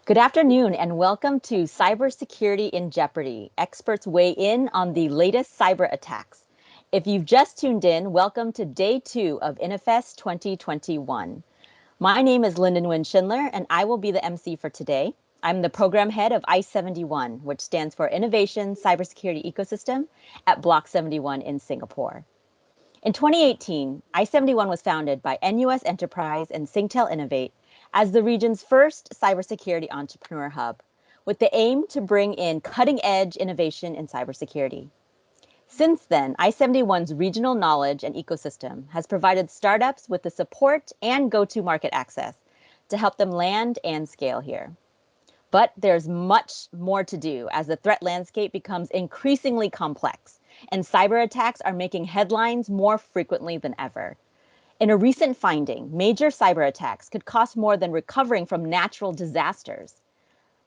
Good afternoon and welcome to Cybersecurity in Jeopardy. Experts weigh in on the latest cyber attacks. If you've just tuned in, welcome to day 2 of InnovFest 2021. My name is Lyndon Wynn Schindler and I will be the MC for today. I'm the program head of I-71, which stands for Innovation Cybersecurity Ecosystem at Block 71 in Singapore. In 2018, I-71 was founded by NUS Enterprise and Singtel Innovate as the region's first cybersecurity entrepreneur hub, with the aim to bring in cutting-edge innovation in cybersecurity. Since then, I-71's regional knowledge and ecosystem has provided startups with the support and go-to-market access to help them land and scale here. But there's much more to do as the threat landscape becomes increasingly complex, and cyber attacks are making headlines more frequently than ever. In a recent finding, major cyber attacks could cost more than recovering from natural disasters.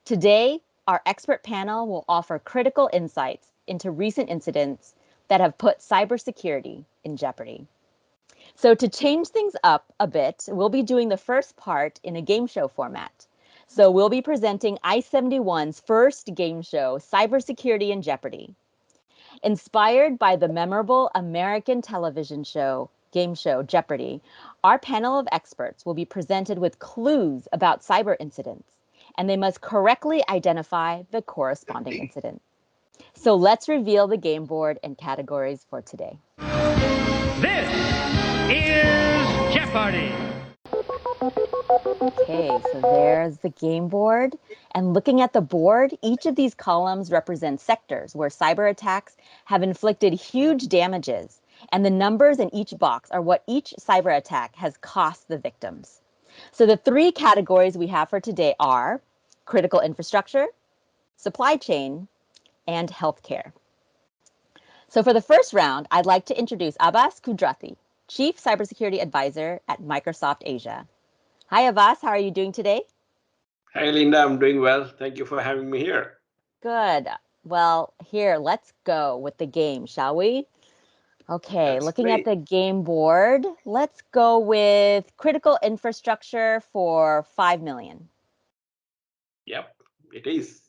Today, our expert panel will offer critical insights into recent incidents that have put cybersecurity in jeopardy. So to change things up a bit, we'll be doing the first part in a game show format. So we'll be presenting I-71's first game show, Cybersecurity in Jeopardy. Inspired by the memorable American television game show Jeopardy, our panel of experts will be presented with clues about cyber incidents, and they must correctly identify the corresponding incident. So let's reveal the game board and categories for today. This is Jeopardy! Okay, so there's the game board. And looking at the board, each of these columns represents sectors where cyber attacks have inflicted huge damages. And the numbers in each box are what each cyber attack has cost the victims. So the 3 categories we have for today are critical infrastructure, supply chain, and healthcare. So for the first round, I'd like to introduce Abbas Kudrati, Chief Cybersecurity Advisor at Microsoft Asia. Hi, Abbas. How are you doing today? Hi, Linda. I'm doing well. Thank you for having me here. Good. Well, here, let's go with the game, shall we? Okay, That's looking great. at the game board, let's go with critical infrastructure for 5 million. Yep, it is.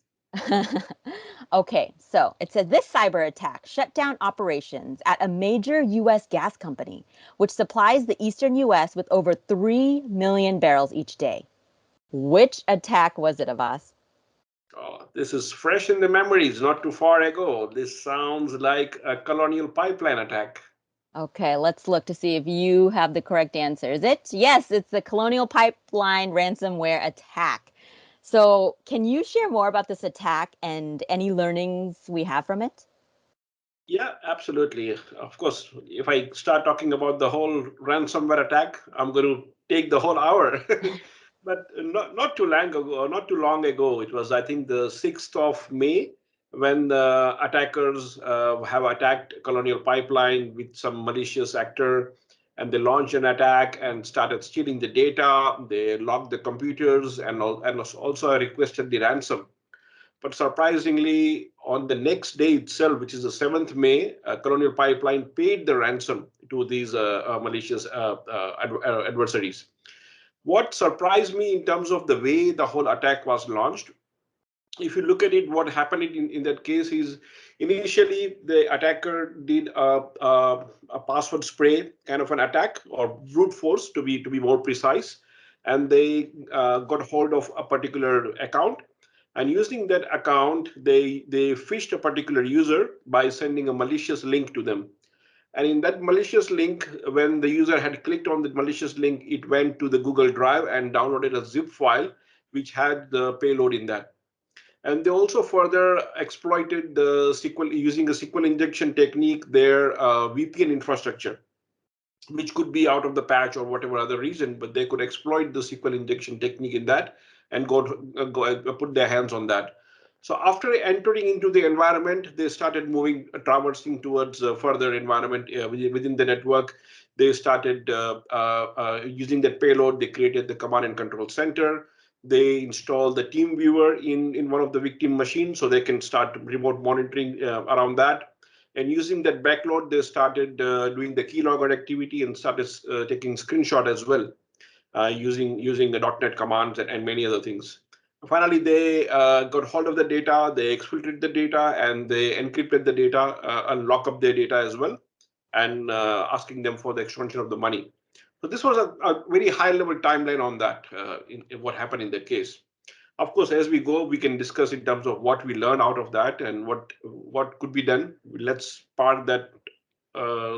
Okay, so it says this cyber attack shut down operations at a major U.S. gas company, which supplies the eastern U.S. with over 3 million barrels each day. Which attack was it, Abbas? Oh, this is fresh in the memories, not too far ago. This sounds like a Colonial pipeline attack. Okay, let's look to see if you have the correct answer. Is it? Yes, it's the Colonial pipeline ransomware attack. So can you share more about this attack and any learnings we have from it? Yeah, absolutely. Of course, if I start talking about the whole ransomware attack, I'm going to take the whole hour. But not too long ago, it was, I think, the 6th of May, when the attackers have attacked Colonial Pipeline with some malicious actor, and they launched an attack and started stealing the data. They locked the computers and also requested the ransom. But surprisingly, on the next day itself, which is the 7th May, Colonial Pipeline paid the ransom to these malicious adversaries. What surprised me in terms of the way the whole attack was launched, if you look at it, what happened in that case is initially the attacker did a password spray kind of an attack, or brute force to be more precise, and they got hold of a particular account. And using that account, they phished a particular user by sending a malicious link to them. And in that malicious link, when the user had clicked on the malicious link, it went to the Google Drive and downloaded a zip file which had the payload in that. And they also further exploited the SQL, using a SQL injection technique, their VPN infrastructure, which could be out of the patch or whatever other reason, but they could exploit the SQL injection technique in that and go put their hands on that. So after entering into the environment, they started traversing towards further environment within the network. They started using that payload. They created the command and control center. They installed the team viewer in one of the victim machines so they can start remote monitoring around that. And using that backload, they started doing the keylogger activity and started taking screenshot as well, using the .NET commands and many other things. Finally, they got hold of the data, they exfiltrated the data, and they encrypted the data and lock up their data as well, and asking them for the extraction of the money. So this was a very high-level timeline on that, in what happened in the case. Of course, as we go, we can discuss in terms of what we learn out of that and what could be done. Let's part that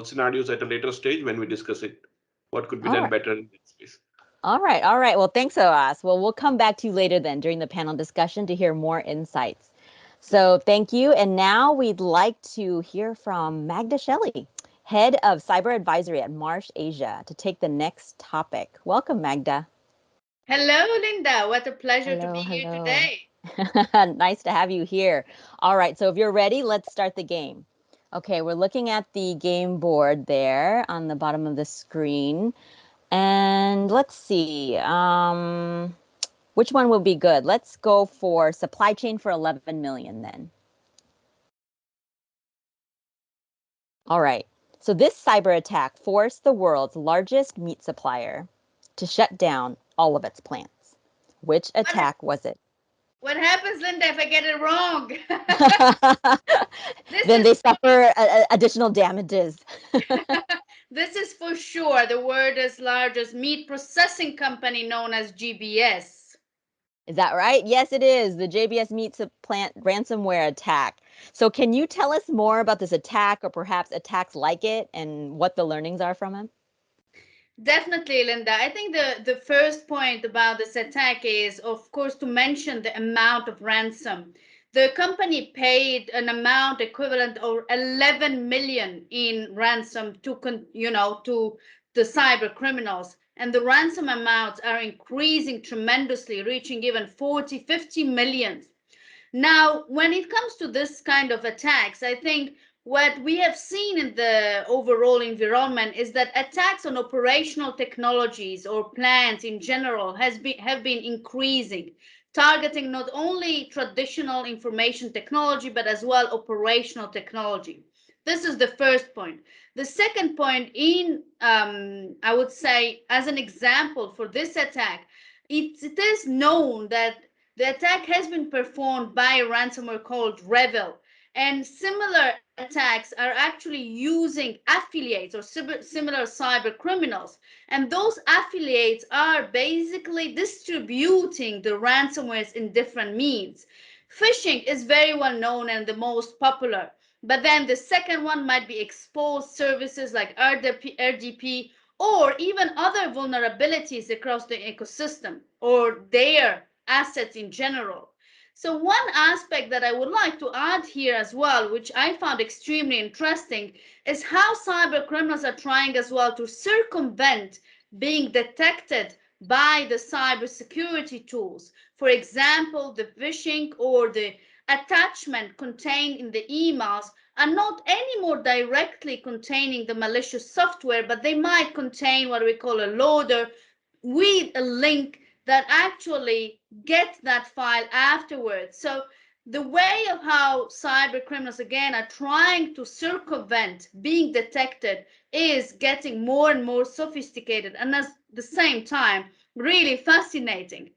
scenarios at a later stage when we discuss it. What could be All done right. better in that space? All right. All right. Well, thanks, Abbas. Well, we'll come back to you later then during the panel discussion to hear more insights. So thank you. And now we'd like to hear from Magda Shelley, Head of Cyber Advisory at Marsh Asia, to take the next topic. Welcome, Magda. Hello, Linda. What a pleasure to be Hello, here hello. today. Nice to have you here. All right, so if you're ready, let's start the game. Okay, we're looking at the game board there on the bottom of the screen. And let's see, which one will be good? Let's go for supply chain for 11 million then. All right, so this cyber attack forced the world's largest meat supplier to shut down all of its plants. Which attack was it? What happens, Linda, if I get it wrong? This Then is they suffer additional damages. this is for sure the world's largest meat processing company known as GBS. Is that right? Yes, it is. The JBS Meat Plant ransomware attack. So can you tell us more about this attack or perhaps attacks like it and what the learnings are from it? Definitely, Linda. I think the first point about this attack is, of course, to mention the amount of ransom. The company paid an amount equivalent of 11 million in ransom to the cyber criminals. And the ransom amounts are increasing tremendously, reaching even 40, 50 million. Now, when it comes to this kind of attacks, I think what we have seen in the overall environment is that attacks on operational technologies or plants in general have been increasing, targeting not only traditional information technology, but as well operational technology. This is the first point. The second point, I would say, as an example for this attack, it is known that the attack has been performed by a ransomware called Revil, and similar attacks are actually using affiliates or similar cyber criminals. And those affiliates are basically distributing the ransomwares in different means. Phishing is very well known and the most popular. But then the second one might be exposed services like RDP or even other vulnerabilities across the ecosystem or their assets in general. So one aspect that I would like to add here as well, which I found extremely interesting, is how cyber criminals are trying as well to circumvent being detected by the cybersecurity tools. For example, the phishing or the attachment contained in the emails are not anymore directly containing the malicious software, but they might contain what we call a loader with a link that actually get that file afterwards. So the way of how cyber criminals again are trying to circumvent being detected is getting more and more sophisticated and at the same time really fascinating.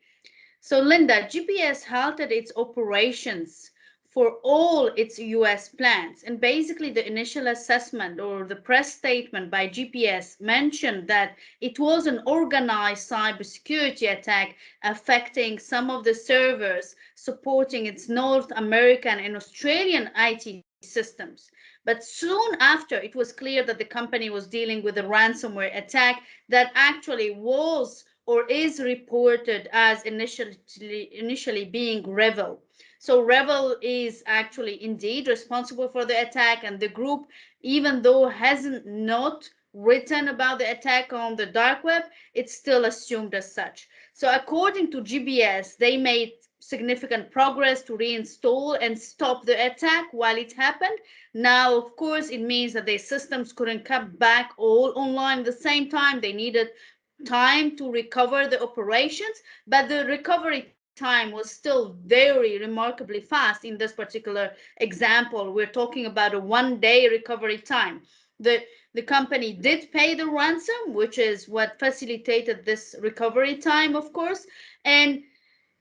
So, Linda, GPS halted its operations for all its US plants. And basically, the initial assessment or the press statement by GPS mentioned that it was an organized cybersecurity attack affecting some of the servers supporting its North American and Australian IT systems. But soon after, it was clear that the company was dealing with a ransomware attack that actually was or is reported as initially being Revil. So Revil is actually indeed responsible for the attack, and the group, even though hasn't not written about the attack on the dark web, it's still assumed as such. So according to GBS, they made significant progress to reinstall and stop the attack while it happened. Now, of course, it means that their systems couldn't come back all online at the same time. They needed time to recover the operations, but the recovery time was still very remarkably fast in this particular example. We're talking about a 1 day recovery time. The company did pay the ransom, which is what facilitated this recovery time, of course, and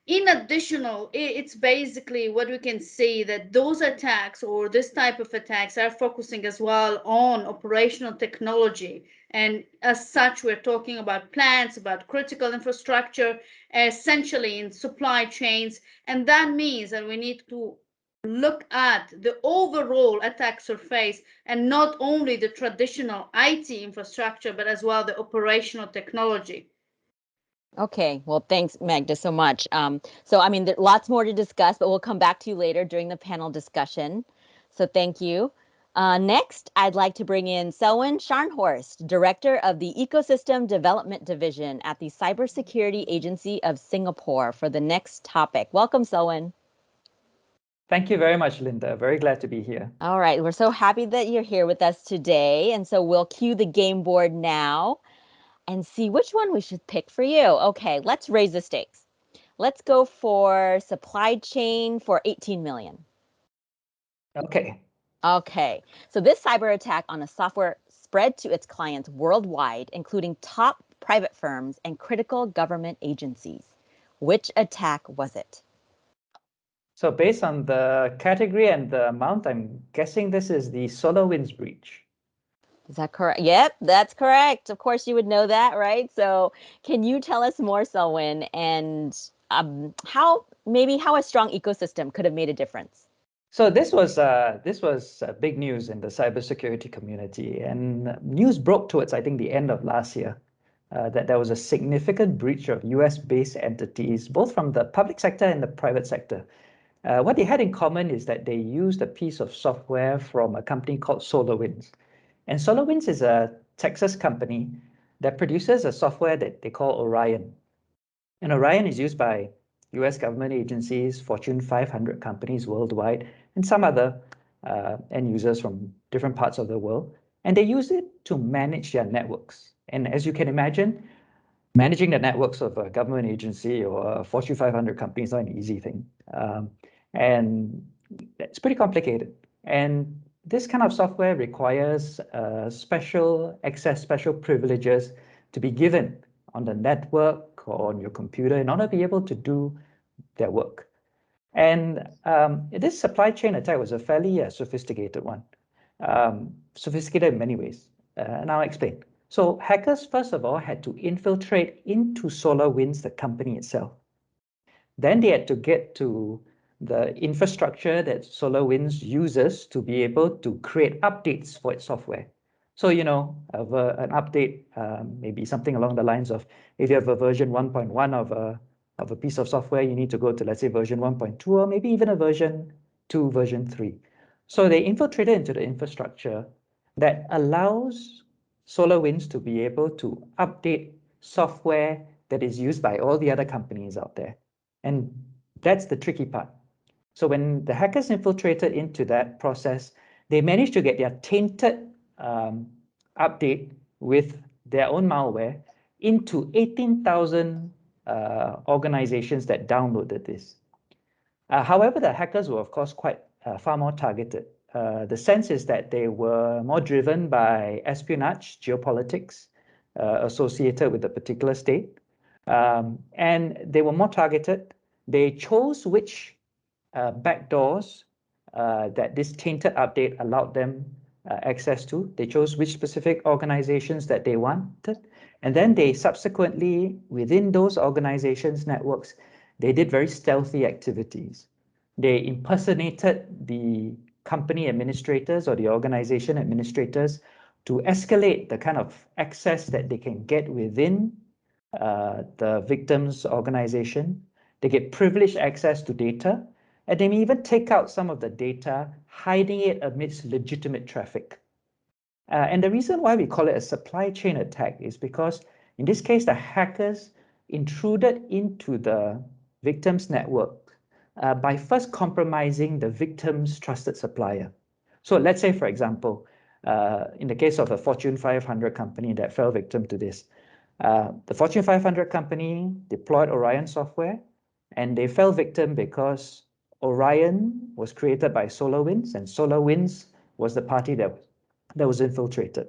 In additional, it's basically what we can see that those attacks or this type of attacks are focusing as well on operational technology. And as such, we're talking about plants, about critical infrastructure, essentially in supply chains. And that means that we need to look at the overall attack surface and not only the traditional IT infrastructure, but as well the operational technology. Okay, well, thanks, Magda, so much. So, I mean, there's lots more to discuss, but we'll come back to you later during the panel discussion. So thank you. Next, I'd like to bring in Selwyn Scharnhorst, Director of the Ecosystem Development Division at the Cybersecurity Agency of Singapore for the next topic. Welcome, Selwyn. Thank you very much, Linda. Very glad to be here. All right, we're so happy that you're here with us today. And so we'll cue the game board now and see which one we should pick for you. Okay, let's raise the stakes. Let's go for supply chain for 18 million. Okay. Okay, so this cyber attack on a software spread to its clients worldwide, including top private firms and critical government agencies. Which attack was it? So based on the category and the amount, I'm guessing this is the SolarWinds breach. Is that correct? Yep, that's correct. Of course, you would know that, right? So can you tell us more, Selwyn, and how a strong ecosystem could have made a difference? So this was big news in the cybersecurity community, and news broke towards, I think, the end of last year that there was a significant breach of US-based entities, both from the public sector and the private sector. What they had in common is that they used a piece of software from a company called SolarWinds. And SolarWinds is a Texas company that produces a software that they call Orion. And Orion is used by US government agencies, Fortune 500 companies worldwide, and some other end users from different parts of the world. And they use it to manage their networks. And as you can imagine, managing the networks of a government agency or a Fortune 500 company is not an easy thing. And it's pretty complicated. And this kind of software requires special access, special privileges to be given on the network or on your computer in order to be able to do their work. And this supply chain attack was a fairly sophisticated one, sophisticated in many ways. And I'll explain. So hackers, first of all, had to infiltrate into SolarWinds, the company itself. Then they had to get to the infrastructure that SolarWinds uses to be able to create updates for its software. So, you know, an update, maybe something along the lines of, if you have a version 1.1 of a piece of software, you need to go to, let's say, version 1.2, or maybe even a version 2, version 3. So they infiltrated into the infrastructure that allows SolarWinds to be able to update software that is used by all the other companies out there. And that's the tricky part. So when the hackers infiltrated into that process, they managed to get their tainted update with their own malware into 18,000 organizations that downloaded this. However, the hackers were, of course, quite far more targeted. The sense is that they were more driven by espionage, geopolitics associated with a particular state. And they were more targeted. They chose which backdoors that this tainted update allowed them access to. They chose which specific organizations that they wanted. And then they subsequently, within those organizations' networks, they did very stealthy activities. They impersonated the company administrators or the organization administrators to escalate the kind of access that they can get within the victim's organization. They get privileged access to data, and they may even take out some of the data, hiding it amidst legitimate traffic. And the reason why we call it a supply chain attack is because, in this case, the hackers intruded into the victim's network by first compromising the victim's trusted supplier. So let's say, for example, in the case of a Fortune 500 company that fell victim to this, the Fortune 500 company deployed Orion software, and they fell victim because Orion was created by SolarWinds, and SolarWinds was the party that was infiltrated.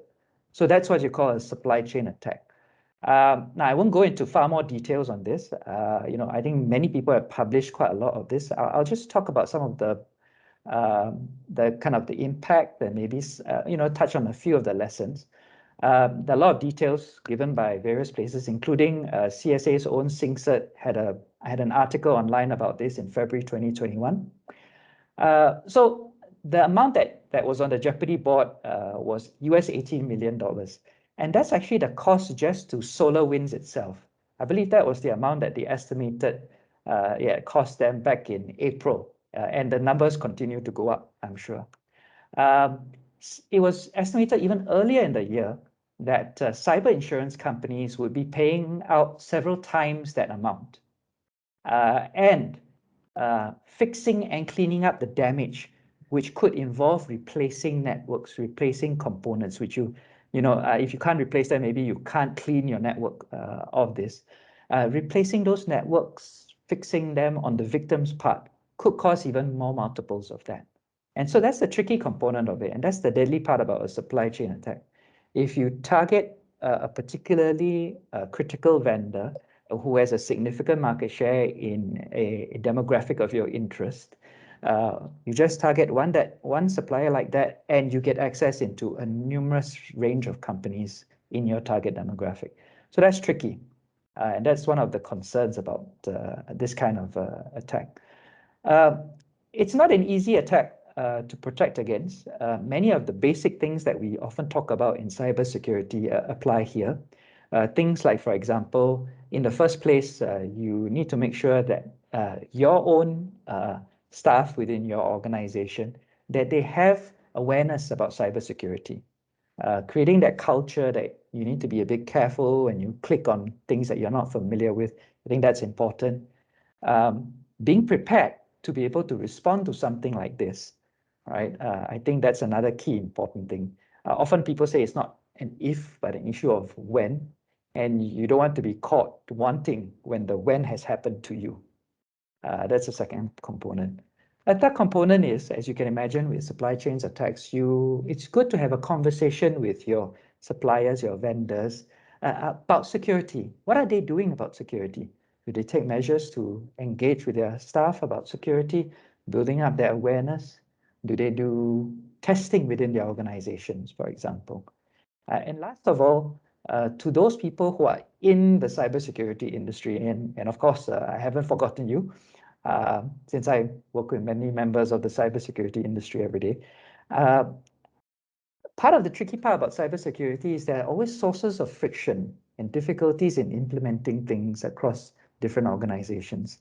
So that's what you call a supply chain attack. Now, I won't go into far more details on this. I think many people have published quite a lot of this. I'll just talk about some of the kind of the impact and maybe touch on a few of the lessons. There are a lot of details given by various places, including CSA's own SingCert had an article online about this in February 2021. So the amount that was on the Jeopardy board was US $18 million. And that's actually the cost just to SolarWinds itself. I believe that was the amount that they estimated it cost them back in April. And the numbers continue to go up, I'm sure. It was estimated even earlier in the year that cyber insurance companies would be paying out several times that amount. And fixing and cleaning up the damage, which could involve replacing networks, replacing components, which if you can't replace them, maybe you can't clean your network of this. Replacing those networks, fixing them on the victim's part could cause even more multiples of that. And so that's the tricky component of it. And that's the deadly part about a supply chain attack. If you target a particularly critical vendor who has a significant market share in a demographic of your interest, you just target one supplier like that, and you get access into a numerous range of companies in your target demographic. So that's tricky. And that's one of the concerns about this kind of attack. It's not an easy attack to protect against. Many of the basic things that we often talk about in cybersecurity apply here. Things like, for example, in the first place, you need to make sure that your own staff within your organization, that they have awareness about cybersecurity. Creating that culture that you need to be a bit careful when you click on things that you're not familiar with. I think that's important. Being prepared to be able to respond to something like this, right? I think that's another key important thing. Often people say it's not an if, but an issue of when, and you don't want to be caught wanting when the when has happened to you. That's the second component. A third component is, as you can imagine, with supply chains attacks, it's good to have a conversation with your suppliers, your vendors, about security. What are they doing about security? Do they take measures to engage with their staff about security, building up their awareness? Do they do testing within their organizations, for example? And last of all, to those people who are in the cybersecurity industry, and of course, I haven't forgotten you, since I work with many members of the cybersecurity industry every day. Part of the tricky part about cybersecurity is there are always sources of friction and difficulties in implementing things across different organizations.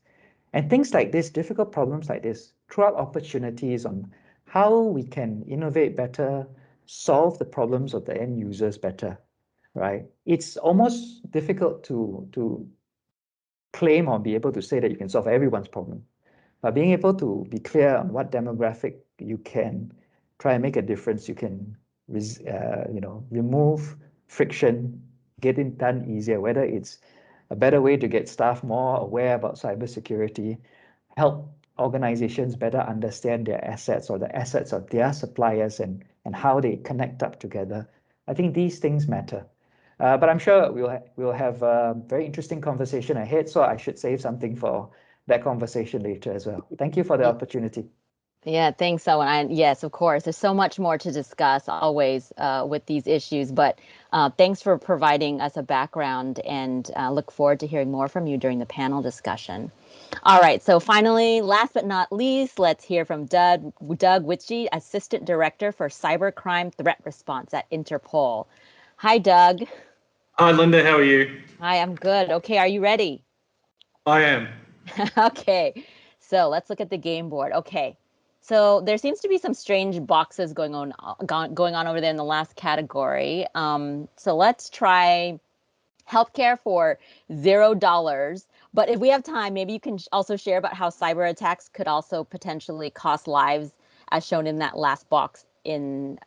And things like this, difficult problems like this, throw up opportunities on how we can innovate better, solve the problems of the end users better, right? It's almost difficult to claim or be able to say that you can solve everyone's problem. But being able to be clear on what demographic you can try and make a difference, you can remove friction, get it done easier, whether it's a better way to get staff more aware about cybersecurity, help organizations better understand their assets or the assets of their suppliers and how they connect up together. I think these things matter. But I'm sure we'll have a very interesting conversation ahead, so I should save something for that conversation later as well. Thank you for the opportunity. Yeah, thanks, Owen. And yes, of course, there's so much more to discuss always with these issues, but thanks for providing us a background, and look forward to hearing more from you during the panel discussion. All right, so finally, last but not least, let's hear from Doug Witchie, Assistant Director for Cybercrime Threat Response at INTERPOL. Hi, Doug. Hi, Linda. How are you? Hi, I'm good. Okay, are you ready? I am. Okay, so let's look at the game board. Okay, so there seems to be some strange boxes going on over there in the last category. So let's try healthcare for $0. But if we have time, maybe you can also share about how cyber attacks could also potentially cost lives, as shown in that last box in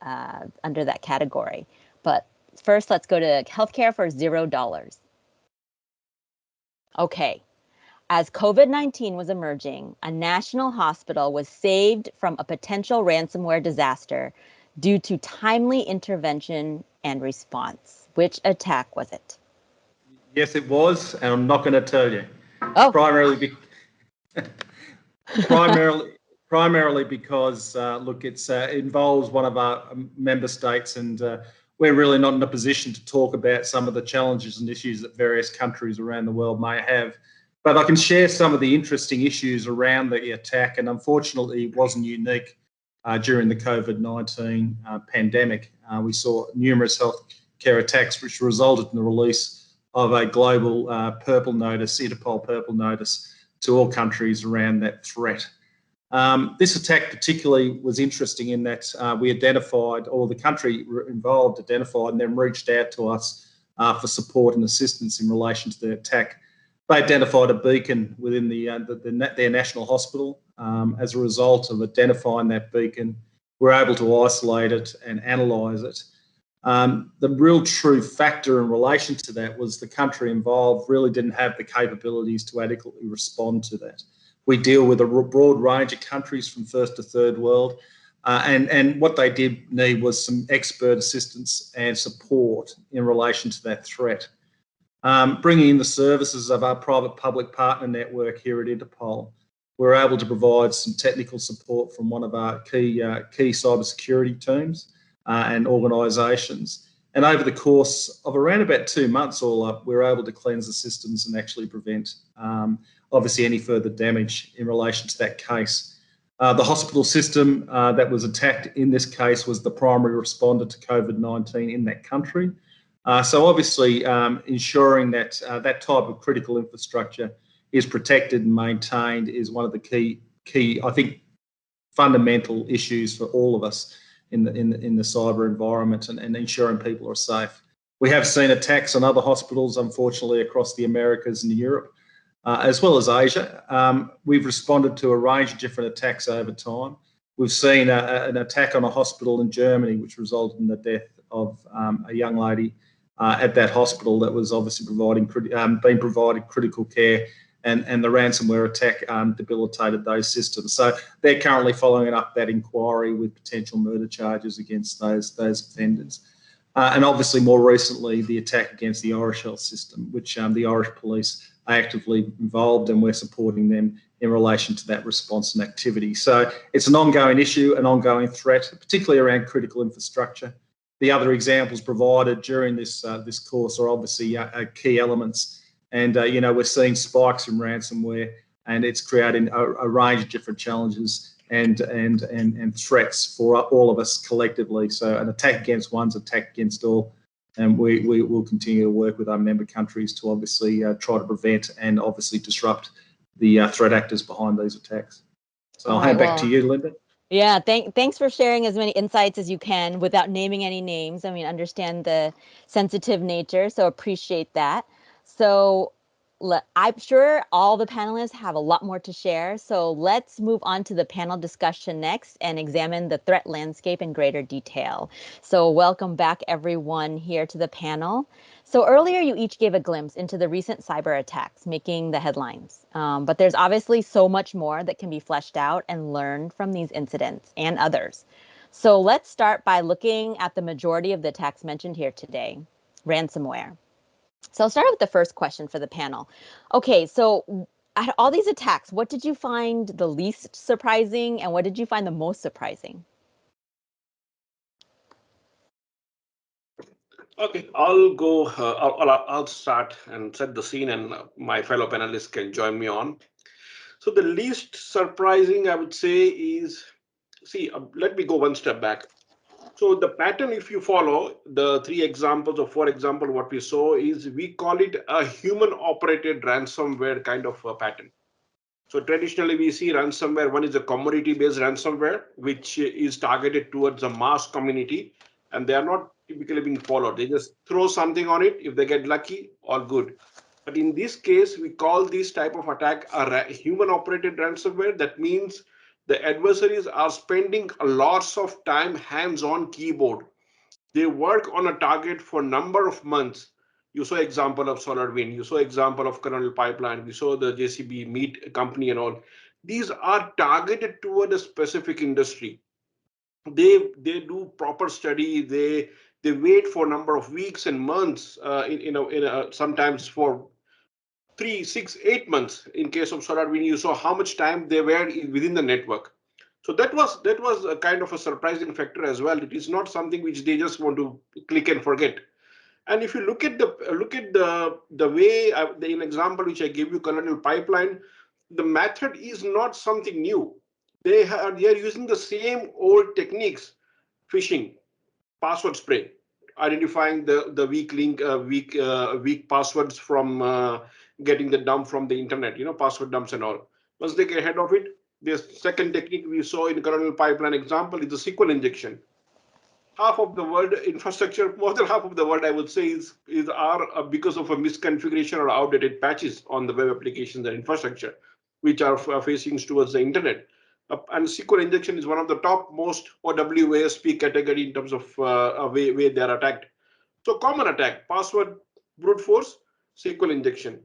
under that category. But first, let's go to healthcare for $0. Okay. As COVID-19 was emerging, a national hospital was saved from a potential ransomware disaster due to timely intervention and response. Which attack was it? Yes, it was, and I'm not going to tell you. Oh, Primarily because, look, it involves one of our member states, and we're really not in a position to talk about some of the challenges and issues that various countries around the world may have. But I can share some of the interesting issues around the attack, and unfortunately, it wasn't unique during the COVID-19 pandemic. We saw numerous healthcare attacks, which resulted in the release of a global purple notice, INTERPOL purple notice, to all countries around that threat. This attack particularly was interesting in that we identified, or the country involved identified, and then reached out to us for support and assistance in relation to the attack. They identified a beacon within their national hospital. As a result of identifying that beacon, we're able to isolate it and analyse it. The real true factor in relation to that was the country involved really didn't have the capabilities to adequately respond to that. We deal with a broad range of countries from first to third world, and what they did need was some expert assistance and support in relation to that threat. Bringing in the services of our private-public partner network here at INTERPOL, we're able to provide some technical support from one of our key cybersecurity teams and organisations. And over the course of around about 2 months all up, we're able to cleanse the systems and actually prevent obviously any further damage in relation to that case. The hospital system that was attacked in this case was the primary responder to COVID-19 in that country. So obviously ensuring that that type of critical infrastructure is protected and maintained is one of the key, I think, fundamental issues for all of us in the cyber environment, and ensuring people are safe. We have seen attacks on other hospitals, unfortunately, across the Americas and Europe, as well as Asia. We've responded to a range of different attacks over time. We've seen an attack on a hospital in Germany, which resulted in the death of a young lady at that hospital that was obviously being provided critical care, and the ransomware attack debilitated those systems. So they're currently following up that inquiry with potential murder charges against those offenders. And obviously, more recently, the attack against the Irish health system, which the Irish police are actively involved, and we're supporting them in relation to that response and activity. So it's an ongoing issue, an ongoing threat, particularly around critical infrastructure. The other examples provided during this course are obviously key elements. And, we're seeing spikes in ransomware, and it's creating a range of different challenges and threats for all of us collectively. So an attack against one's an attack against all. And we will continue to work with our member countries to obviously try to prevent and obviously disrupt the threat actors behind these attacks. So I'll hand back to you, Linda. Yeah, thanks for sharing as many insights as you can without naming any names. I mean, understand the sensitive nature, so appreciate that. So I'm sure all the panelists have a lot more to share. So let's move on to the panel discussion next and examine the threat landscape in greater detail. So welcome back, everyone, here to the panel. So earlier, you each gave a glimpse into the recent cyber attacks making the headlines. But there's obviously so much more that can be fleshed out and learned from these incidents and others. So let's start by looking at the majority of the attacks mentioned here today, ransomware. So I'll start with the first question for the panel. Okay, so at all these attacks, what did you find the least surprising and what did you find the most surprising? Okay, I'll go. I'll start and set the scene, and my fellow panelists can join me on. So the least surprising, I would say, is, let me go one step back. So the pattern, if you follow the 3 examples or 4 examples, what we saw is we call it a human-operated ransomware kind of a pattern. So traditionally, we see ransomware. One is a commodity-based ransomware, which is targeted towards the mass community, and they are not typically being followed. They just throw something on it. If they get lucky, all good. But in this case, we call this type of attack a human-operated ransomware. That means the adversaries are spending lots of time hands-on keyboard. They work on a target for a number of months. You saw example of SolarWind, you saw example of Colonial Pipeline, we saw the JCB meat company and all. These are targeted toward a specific industry. They do proper study, they They wait for a number of weeks and months, sometimes for 3, 6, 8 months. In case of SolarWinds, you saw how much time they were within the network. So that was a kind of a surprising factor as well. It is not something which they just want to click and forget. And if you look at the way the example which I gave you, Colonial pipeline, the method is not something new. They are using the same old techniques, phishing, password spray, identifying the weak link, weak passwords from getting the dump from the internet, password dumps and all. Once they get ahead of it, the second technique we saw in Colonial pipeline example is the SQL injection. Half of the world infrastructure, more than half of the world, I would say, are because of a misconfiguration or outdated patches on the web applications and infrastructure, which are facing towards the internet. And SQL injection is one of the top most OWASP category in terms of way they are attacked. So common attack, password brute force, SQL injection.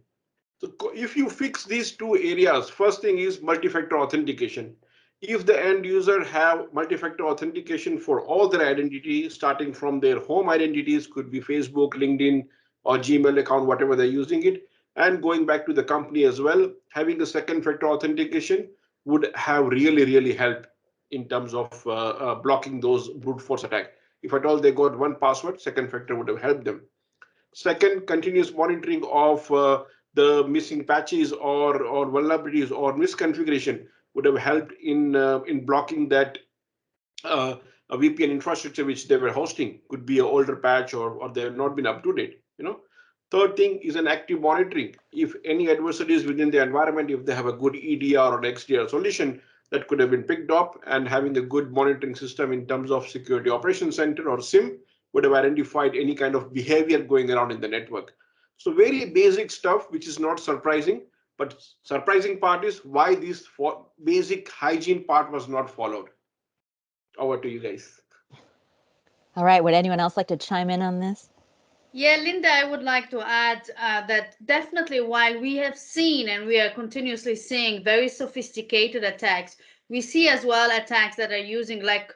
So if you fix these two areas, first thing is multi-factor authentication. If the end user have multi-factor authentication for all their identities, starting from their home identities, could be Facebook, LinkedIn, or Gmail account, whatever they're using it, and going back to the company as well, having the second factor authentication would have really helped in terms of blocking those brute force attack. If at all they got one password, second factor would have helped them. Second, continuous monitoring of the missing patches or vulnerabilities or misconfiguration would have helped in blocking that a VPN infrastructure which they were hosting. Could be an older patch or they have not been up to date. Third thing is an active monitoring. If any adversaries within the environment, if they have a good EDR or XDR solution, that could have been picked up, and having a good monitoring system in terms of security operations center or SIM would have identified any kind of behavior going around in the network. So very basic stuff, which is not surprising, but surprising part is why this basic hygiene part was not followed. Over to you guys. All right, would anyone else like to chime in on this? Yeah, Linda, I would like to add that definitely while we have seen and we are continuously seeing very sophisticated attacks, we see as well attacks that are using, like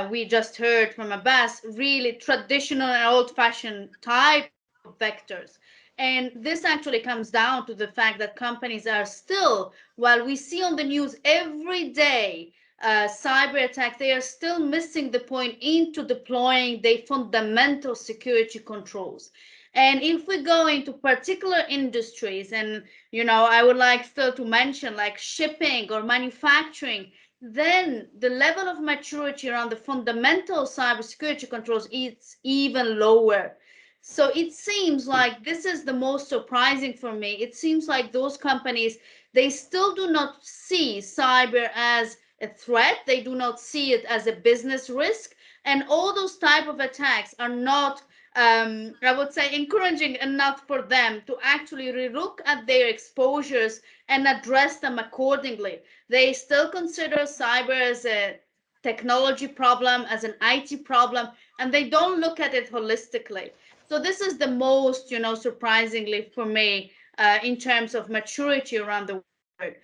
we just heard from Abbas, really traditional and old-fashioned type of vectors. And this actually comes down to the fact that companies are still, while we see on the news every day cyber attack, they are still missing the point into deploying the fundamental security controls. And if we go into particular industries, and I would like still to mention like shipping or manufacturing, then the level of maturity around the fundamental cybersecurity controls is even lower. So it seems like this is the most surprising for me. It seems like those companies, they still do not see cyber as a threat. They do not see it as a business risk. And all those type of attacks are not, I would say, encouraging enough for them to actually relook at their exposures and address them accordingly. They still consider cyber as a technology problem, as an IT problem, and they don't look at it holistically. So this is the most, surprisingly for me, in terms of maturity around the world.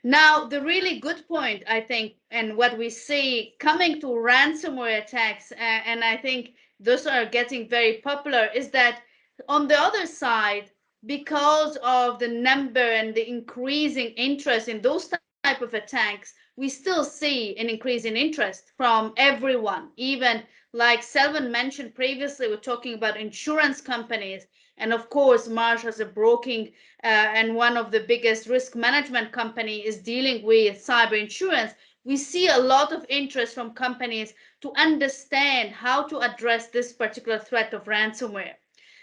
Now, the really good point, I think, and what we see coming to ransomware attacks, and I think those are getting very popular, is that on the other side, because of the number and the increasing interest in those type of attacks, we still see an increase in interest from everyone. Even like Selvan mentioned previously, we're talking about insurance companies. And of course, Marsh as a broking and one of the biggest risk management company is dealing with cyber insurance. We see a lot of interest from companies to understand how to address this particular threat of ransomware.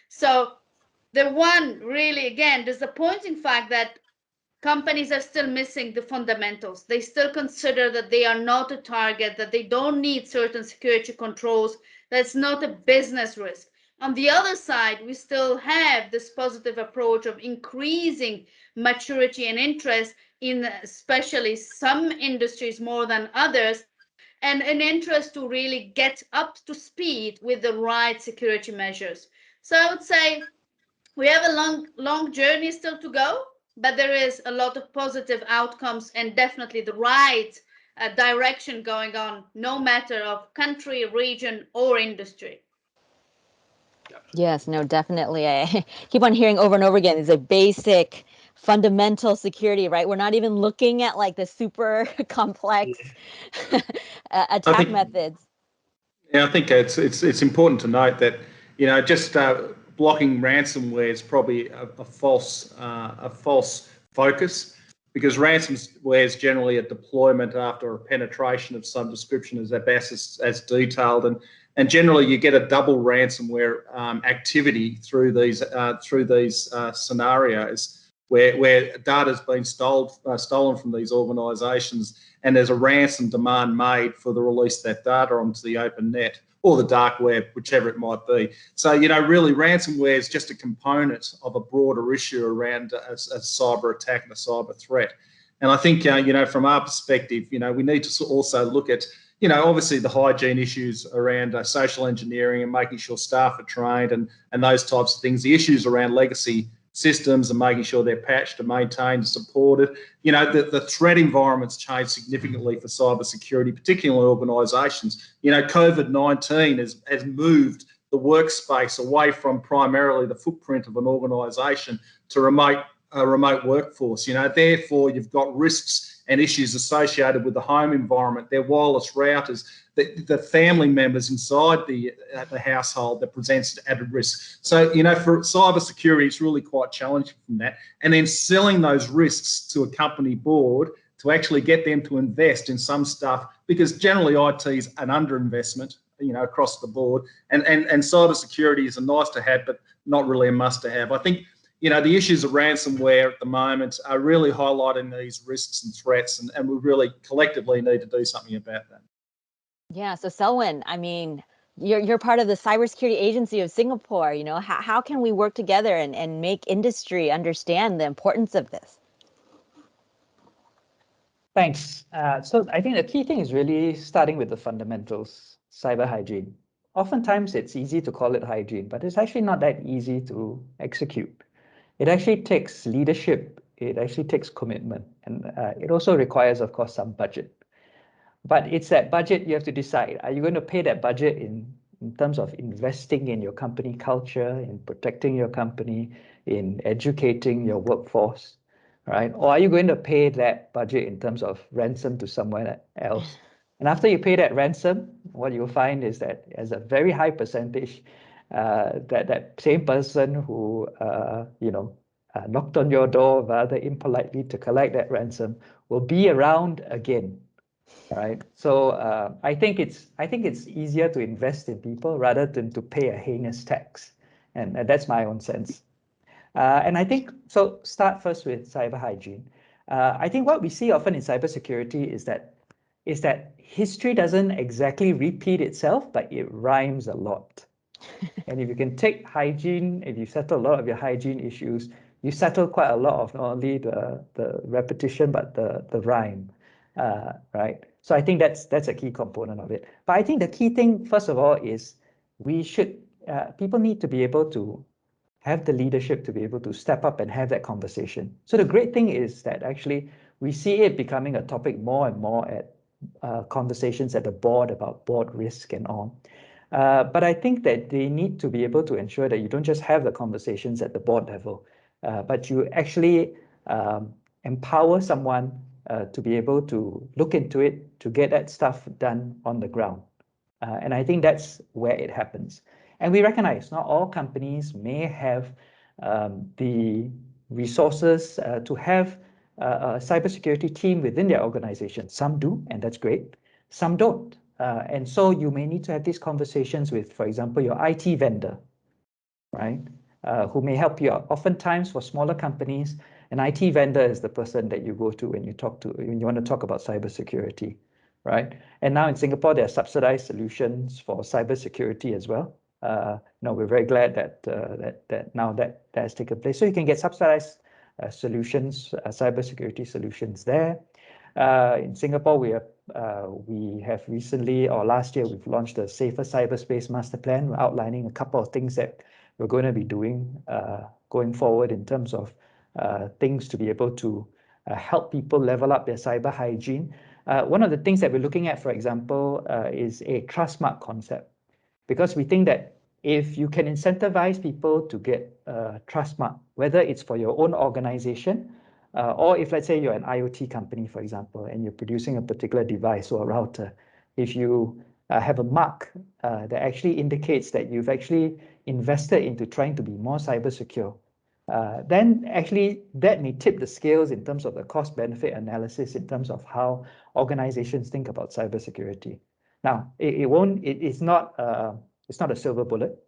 So the one really, again, disappointing fact that companies are still missing the fundamentals. They still consider that they are not a target, that they don't need certain security controls, that's not a business risk. On the other side, we still have this positive approach of increasing maturity and interest in especially some industries more than others, and an interest to really get up to speed with the right security measures. So I would say we have a long journey still to go, but there is a lot of positive outcomes and definitely the right direction going on, no matter of country, region, or industry. Yes, no, definitely. I keep on hearing over and over again, it's a basic fundamental security, right? We're not even looking at like the super complex I attack think methods. Yeah, I think it's important to note that just blocking ransomware is probably a false focus, because ransomware is generally a deployment after a penetration of some description, as Abbas has detailed, and generally you get a double ransomware activity through these scenarios where data has been stolen from these organisations, and there's a ransom demand made for the release of that data onto the open net or the dark web, whichever it might be. So, really, ransomware is just a component of a broader issue around a cyber attack and a cyber threat. And I think, from our perspective, we need to also look at, obviously the hygiene issues around social engineering and making sure staff are trained and those types of things, the issues around legacy systems and making sure they're patched and maintained and supported. The threat environment's changed significantly for cybersecurity, particularly in organisations. COVID-19 has moved the workspace away from primarily the footprint of an organisation to a remote workforce. Therefore, you've got risks and issues associated with the home environment, their wireless routers, the family members inside the household that presents added risk. So, for cybersecurity, it's really quite challenging from that. And then selling those risks to a company board to actually get them to invest in some stuff, because generally IT is an underinvestment, across the board. And cybersecurity is a nice to have, but not really a must to have. I think, the issues of ransomware at the moment are really highlighting these risks and threats, and we really collectively need to do something about that. Yeah, so Selwyn, I mean, you're part of the Cybersecurity Agency of Singapore. How can we work together and make industry understand the importance of this? Thanks. So I think the key thing is really starting with the fundamentals, cyber hygiene. Oftentimes it's easy to call it hygiene, but it's actually not that easy to execute. It actually takes leadership, it actually takes commitment, and it also requires, of course, some budget. But it's that budget you have to decide. Are you going to pay that budget in terms of investing in your company culture, in protecting your company, in educating your workforce, right? Or are you going to pay that budget in terms of ransom to someone else? And after you pay that ransom, what you'll find is that as a very high percentage, that same person who knocked on your door rather impolitely to collect that ransom will be around again. Right. So I think it's easier to invest in people rather than to pay a heinous tax, and that's my own sense. And I think so. Start first with cyber hygiene. I think what we see often in cybersecurity is that history doesn't exactly repeat itself, but it rhymes a lot. And if you can take hygiene, if you settle a lot of your hygiene issues, you settle quite a lot of not only the repetition but the rhyme, right? So I think that's a key component of it. But I think the key thing, first of all, is people need to be able to have the leadership to be able to step up and have that conversation. So the great thing is that actually we see it becoming a topic more and more at conversations at the board about board risk and all. But I think that they need to be able to ensure that you don't just have the conversations at the board level, but you actually empower someone to be able to look into it, to get that stuff done on the ground. And I think that's where it happens. And we recognize not all companies may have the resources to have a cybersecurity team within their organization. Some do, and that's great. Some don't. And so you may need to have these conversations with, for example, your IT vendor, right? Who may help you out. Oftentimes for smaller companies, an IT vendor is the person that you go to when you want to talk about cybersecurity, right? And now in Singapore, there are subsidized solutions for cybersecurity as well. We're very glad that now that has taken place. So you can get subsidized solutions, cybersecurity solutions there. In Singapore, we have recently, or last year, we've launched a Safer Cyberspace Master Plan, outlining a couple of things that we're going to be doing going forward in terms of things to be able to help people level up their cyber hygiene. One of the things that we're looking at, for example, is a trust mark concept, because we think that if you can incentivize people to get a trust mark, whether it's for your own organization, or if, let's say, you're an IoT company, for example, and you're producing a particular device or a router, if you have a mark that actually indicates that you've actually invested into trying to be more cyber secure, then actually that may tip the scales in terms of the cost-benefit analysis, in terms of how organizations think about cybersecurity. Now, it's not a silver bullet,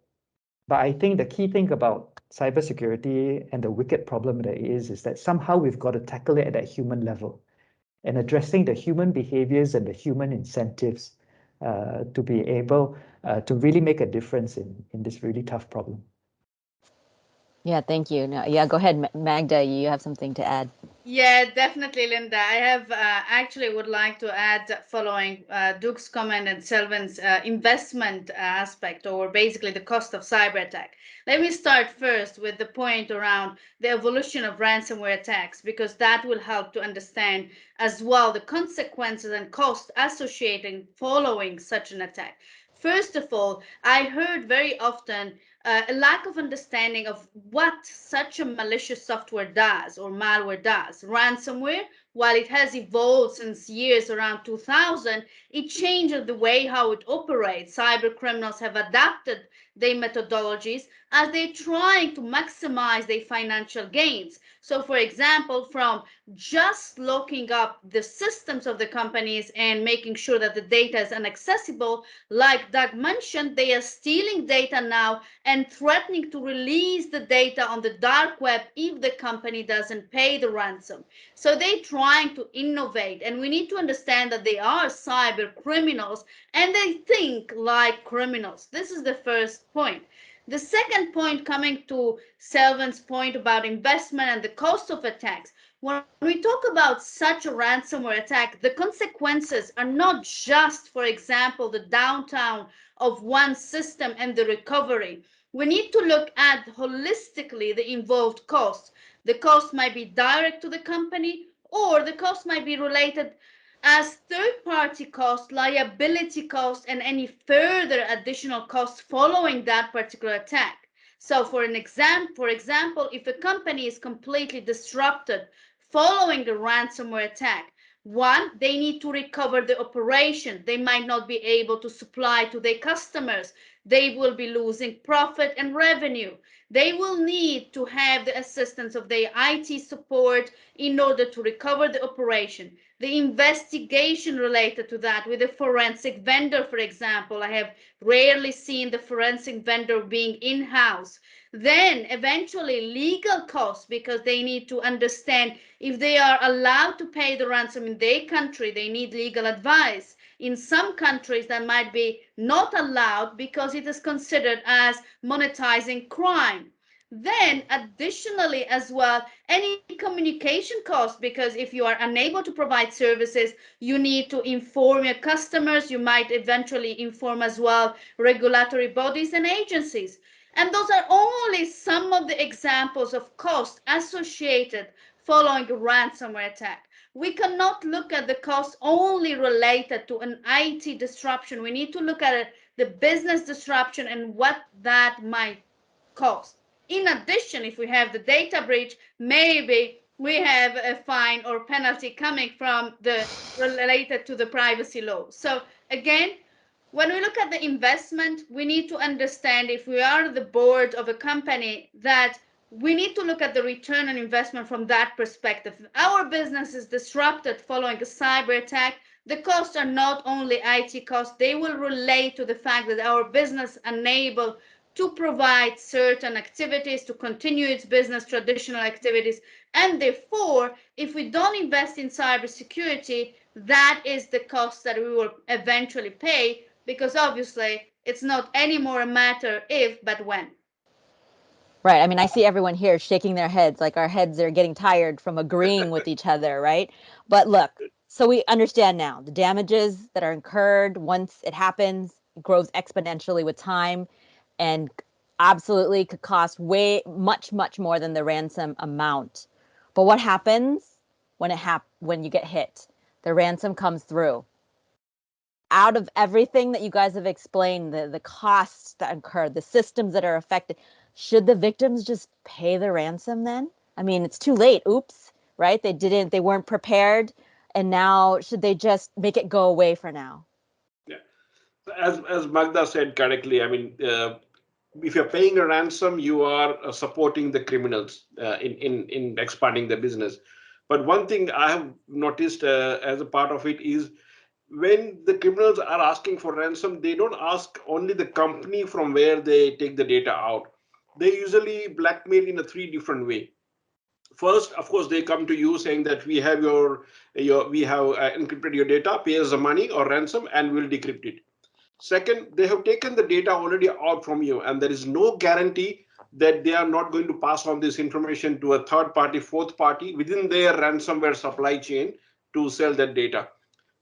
but I think the key thing about cybersecurity and the wicked problem that is that somehow we've got to tackle it at that human level and addressing the human behaviors and the human incentives to be able to really make a difference in this really tough problem. Yeah, thank you. No, yeah, go ahead, Magda. You have something to add. Yeah, definitely, Linda. I have actually would like to add following Duke's comment and Selvin's investment aspect, or basically the cost of cyber attack. Let me start first with the point around the evolution of ransomware attacks, because that will help to understand as well the consequences and costs associated following such an attack. First of all, I heard very often a lack of understanding of what such a malicious software does or malware does. Ransomware, while it has evolved since years around 2000, it changes the way how it operates. Cyber criminals have adapted their methodologies as they're trying to maximize their financial gains. So, for example, from just looking up the systems of the companies and making sure that the data is inaccessible, like Doug mentioned, they are stealing data now and threatening to release the data on the dark web if the company doesn't pay the ransom. So they're trying to innovate, and we need to understand that they are cyber criminals and they think like criminals. This is the first point. The second point, coming to Selvin's point about investment and the cost of attacks, when we talk about such a ransomware attack, the consequences are not just, for example, the downtown of one system and the recovery. We need to look at holistically the involved costs. The cost might be direct to the company, or the cost might be related as third-party costs, liability costs, and any further additional costs following that particular attack. So for example, if a company is completely disrupted following a ransomware attack, one, they need to recover the operation. They might not be able to supply to their customers. They will be losing profit and revenue. They will need to have the assistance of their IT support in order to recover the operation. The investigation related to that with a forensic vendor, for example. I have rarely seen the forensic vendor being in-house. Then eventually legal costs, because they need to understand if they are allowed to pay the ransom in their country. They need legal advice. In some countries that might be not allowed because it is considered as monetizing crime. Then additionally as well, any communication costs, because if you are unable to provide services, you need to inform your customers. You might eventually inform as well regulatory bodies and agencies. And those are only some of the examples of costs associated following a ransomware attack. We cannot look at the costs only related to an IT disruption. We need to look at it, the business disruption and what that might cost. In addition, if we have the data breach, maybe we have a fine or penalty coming from the related to the privacy law. So again, when we look at the investment, we need to understand, if we are the board of a company, that we need to look at the return on investment from that perspective. If our business is disrupted following a cyber attack, the costs are not only IT costs, they will relate to the fact that our business unable to provide certain activities, to continue its business traditional activities. And therefore, if we don't invest in cybersecurity, that is the cost that we will eventually pay, because obviously it's not anymore a matter if, but when. Right. I mean, I see everyone here shaking their heads, like our heads are getting tired from agreeing with each other, right? But look, so we understand now the damages that are incurred once it happens, it grows exponentially with time, and absolutely could cost way much more than the ransom amount. But what happens when when you get hit? The ransom comes through. out of everything that you guys have explained, the costs that incurred, the systems that are affected, should the victims just pay the ransom then? I mean, it's too late. Oops, right? They weren't prepared. And now should they just make it go away for now? Yeah. As Magda said correctly, I mean, if you're paying a ransom, you are supporting the criminals in expanding the business. But one thing I have noticed as a part of it is when the criminals are asking for ransom, they don't ask only the company from where they take the data out. They usually blackmail in a three different way. First, of course, they come to you saying that we have encrypted your data, pay us the money or ransom, and we'll decrypt it. Second, they have taken the data already out from you, and there is no guarantee that they are not going to pass on this information to a third party, fourth party within their ransomware supply chain to sell that data.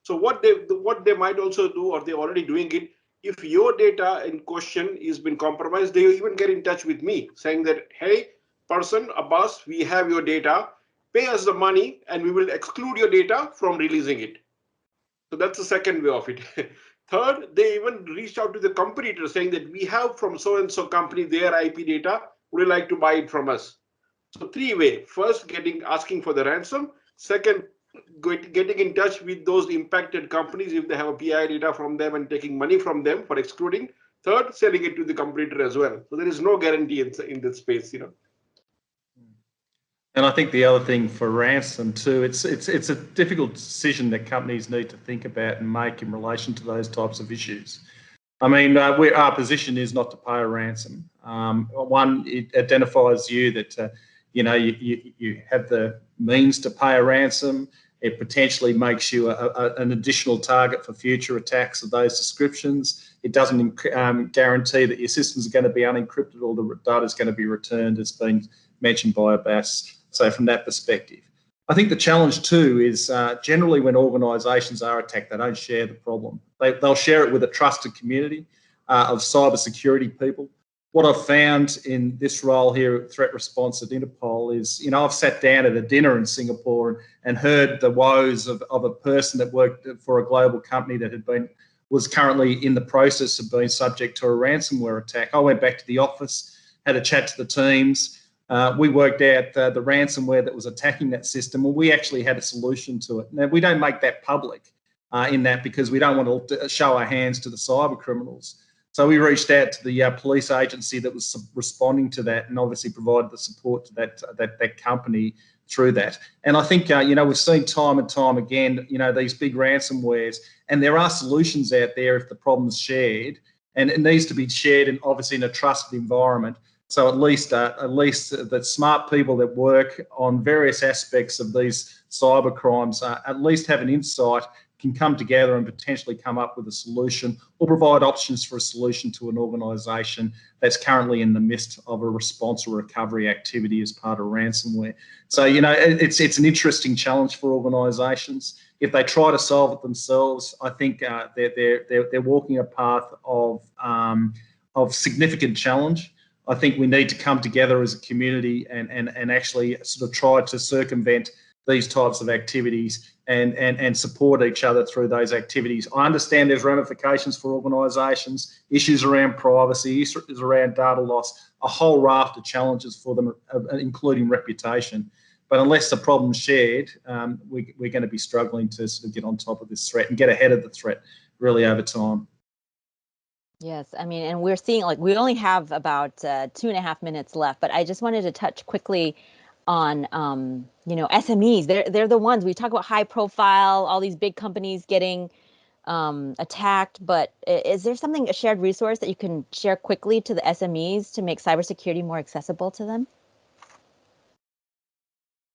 So what they might also do, or they're already doing it, if your data in question is been compromised, they even get in touch with me saying that, hey, person, Abbas, we have your data, pay us the money, and we will exclude your data from releasing it. So that's the second way of it. Third, they even reached out to the competitor saying that we have from so-and-so company their IP data. Would you like to buy it from us? So three way. First, asking for the ransom. Second, getting in touch with those impacted companies if they have a PI data from them and taking money from them for excluding. Third, selling it to the competitor as well. So there is no guarantee in this space, And I think the other thing for ransom too, it's a difficult decision that companies need to think about and make in relation to those types of issues. I mean, our position is not to pay a ransom. One, it identifies you that you have the means to pay a ransom. It potentially makes you an additional target for future attacks of those descriptions. It doesn't guarantee that your systems are going to be unencrypted or the data is going to be returned, as been mentioned by Abbas. So from that perspective, I think the challenge too is generally when organisations are attacked, they don't share the problem. They'll share it with a trusted community of cybersecurity people. What I've found in this role here at Threat Response at INTERPOL is, I've sat down at a dinner in Singapore and heard the woes of a person that worked for a global company that was currently in the process of being subject to a ransomware attack. I went back to the office, had a chat to the teams. We worked out the ransomware that was attacking that system. Well, we actually had a solution to it. Now, we don't make that public in that because we don't want to show our hands to the cyber criminals. So we reached out to the police agency that was responding to that and obviously provided the support to that company through that. And I think, we've seen time and time again, these big ransomwares, and there are solutions out there if the problem's shared, and it needs to be shared and obviously in a trusted environment. So at least the smart people that work on various aspects of these cyber crimes at least have an insight, can come together and potentially come up with a solution or provide options for a solution to an organisation that's currently in the midst of a response or recovery activity as part of ransomware. So, it's an interesting challenge for organisations. If they try to solve it themselves, I think they're walking a path of significant challenge. I think we need to come together as a community and actually sort of try to circumvent these types of activities and support each other through those activities. I understand there's ramifications for organisations, issues around privacy, issues around data loss, a whole raft of challenges for them, including reputation. But unless the problem's shared, we're going to be struggling to sort of get on top of this threat and get ahead of the threat really over time. Yes, I mean, and we're seeing we only have about 2.5 minutes left, but I just wanted to touch quickly on, SMEs. They're the ones we talk about, high profile, all these big companies getting attacked. But is there a shared resource that you can share quickly to the SMEs to make cybersecurity more accessible to them?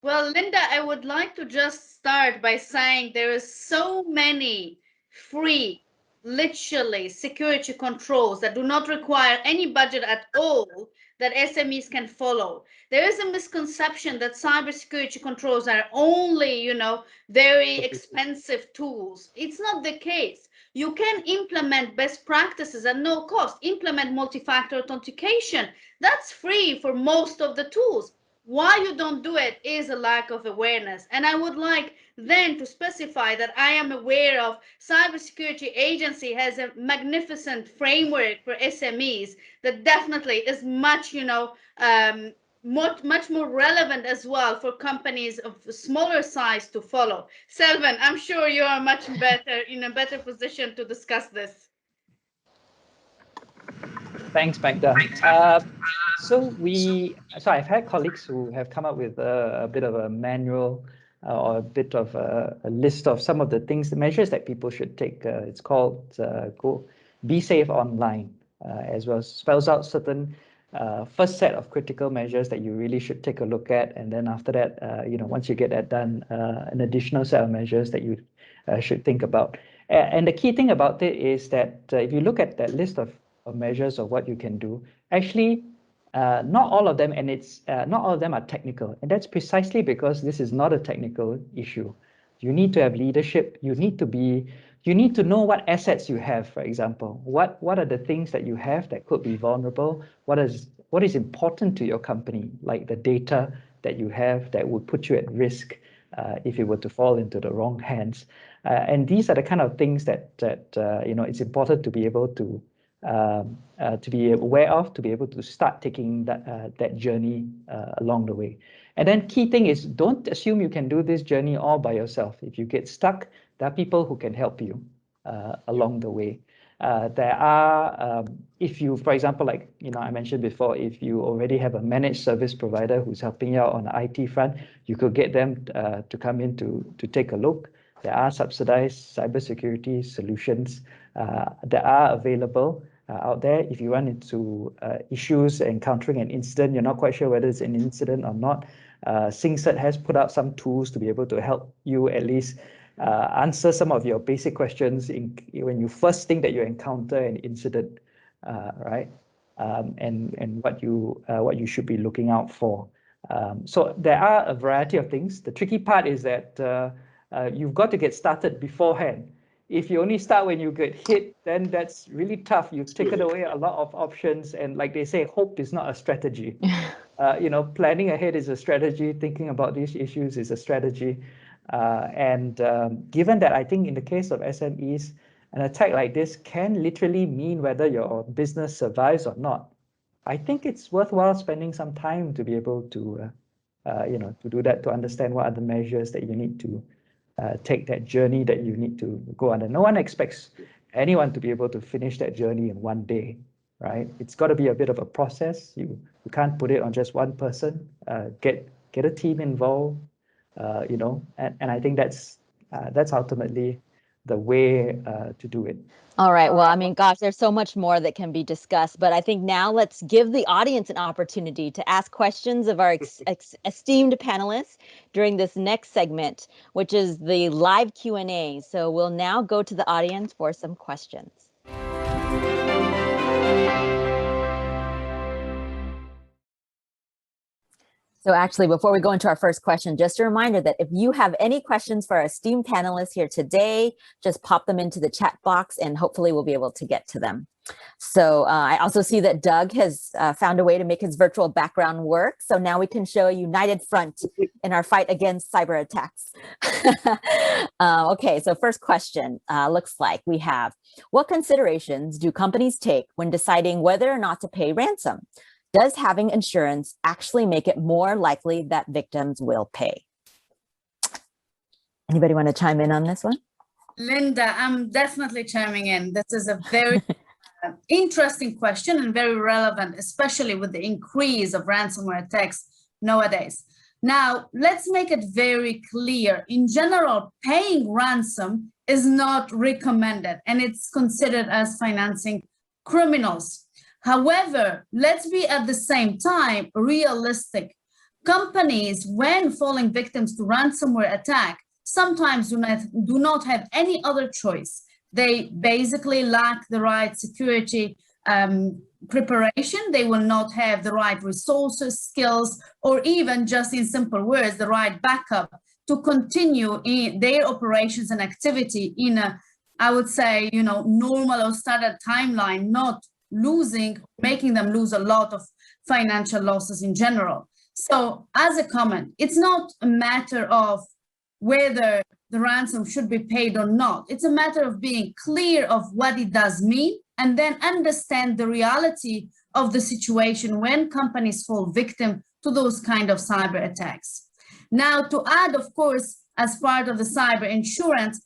Well, Linda, I would like to just start by saying there is so many free, literally security controls that do not require any budget at all that SMEs can follow. There is a misconception that cybersecurity controls are only, very expensive tools. It's not the case. You can implement best practices at no cost, implement multi-factor authentication. That's free for most of the tools. Why you don't do it is a lack of awareness. And I would like then to specify that I am aware of Cybersecurity Agency has a magnificent framework for SMEs that definitely is much, much more relevant as well for companies of smaller size to follow. Selvan, I'm sure you are much better in a better position to discuss this. Thanks, Magda. So I've had colleagues who have come up with a bit of a manual or a bit of a list of some of the things, the measures that people should take. It's called Be Safe Online, as well. Spells out certain first set of critical measures that you really should take a look at, and then after that, once you get that done, an additional set of measures that you should think about. And the key thing about it is that if you look at that list of measures of what you can do, actually not all of them, and it's not all of them are technical, and that's precisely because this is not a technical issue. You need to have leadership. You need to know what assets you have. For example, what are the things that you have that could be vulnerable? What is important to your company, like the data that you have that would put you at risk if it were to fall into the wrong hands. And these are the kind of things that it's important to be able to be aware of, to be able to start taking that journey along the way. And then key thing is, don't assume you can do this journey all by yourself. If you get stuck, there are people who can help you along the way. There are, if you, for example, like I mentioned before, if you already have a managed service provider who's helping you out on the IT front, you could get them to come in to take a look. There are subsidized cybersecurity solutions that are available out there. If you run into issues encountering an incident, you're not quite sure whether it's an incident or not, SingCert has put out some tools to be able to help you at least answer some of your basic questions when you first think that you encounter an incident, right? And what you should be looking out for. So there are a variety of things. The tricky part is that you've got to get started beforehand. If you only start when you get hit, then that's really tough. You've taken away a lot of options, and like they say, hope is not a strategy. Planning ahead is a strategy. Thinking about these issues is a strategy. Given that, I think in the case of SMEs, an attack like this can literally mean whether your business survives or not. I think it's worthwhile spending some time to be able to, to do that, to understand what are the measures that you need to take, that journey that you need to go on. And no one expects anyone to be able to finish that journey in one day, right? It's got to be a bit of a process. You can't put it on just one person. Get a team involved, and I think that's ultimately the way to do it. All right. Well, I mean, gosh, there's so much more that can be discussed, but I think now let's give the audience an opportunity to ask questions of our esteemed panelists during this next segment, which is the live Q&A. So we'll now go to the audience for some questions. So actually, before we go into our first question, just a reminder that if you have any questions for our esteemed panelists here today, just pop them into the chat box and hopefully we'll be able to get to them. So I also see that Doug has found a way to make his virtual background work. So now we can show a united front in our fight against cyber attacks. Okay, so first question looks like we have, what considerations do companies take when deciding whether or not to pay ransom? Does having insurance actually make it more likely that victims will pay? Anybody want to chime in on this one? Linda, I'm definitely chiming in. This is a very interesting question and very relevant, especially with the increase of ransomware attacks nowadays. Now, let's make it very clear. In general, paying ransom is not recommended, and it's considered as financing criminals. However, let's be at the same time realistic. Companies, when falling victims to ransomware attack, sometimes do not have any other choice. They basically lack the right security preparation. They will not have the right resources, skills, or even, just in simple words, the right backup to continue in their operations and activity in a, I would say, normal or standard timeline, not making them lose a lot of financial losses in general. So as a comment, it's not a matter of whether the ransom should be paid or not. It's a matter of being clear of what it does mean and then understand the reality of the situation when companies fall victim to those kind of cyber attacks. Now, to add, of course, as part of the cyber insurance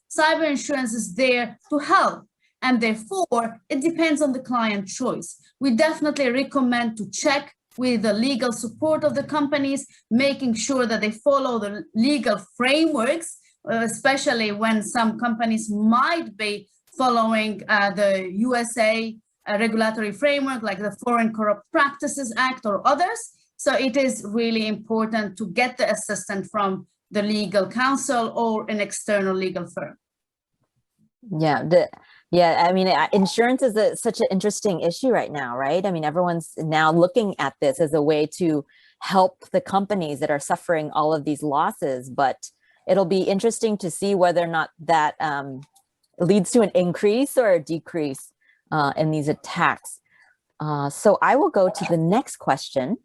is there to help. And therefore, it depends on the client choice. We definitely recommend to check with the legal support of the companies, making sure that they follow the legal frameworks, especially when some companies might be following the USA regulatory framework, like the Foreign Corrupt Practices Act or others. So it is really important to get the assistance from the legal counsel or an external legal firm. Yeah, I mean, insurance is such an interesting issue right now, right? I mean, everyone's now looking at this as a way to help the companies that are suffering all of these losses, but it'll be interesting to see whether or not that leads to an increase or a decrease in these attacks. So I will go to the next question.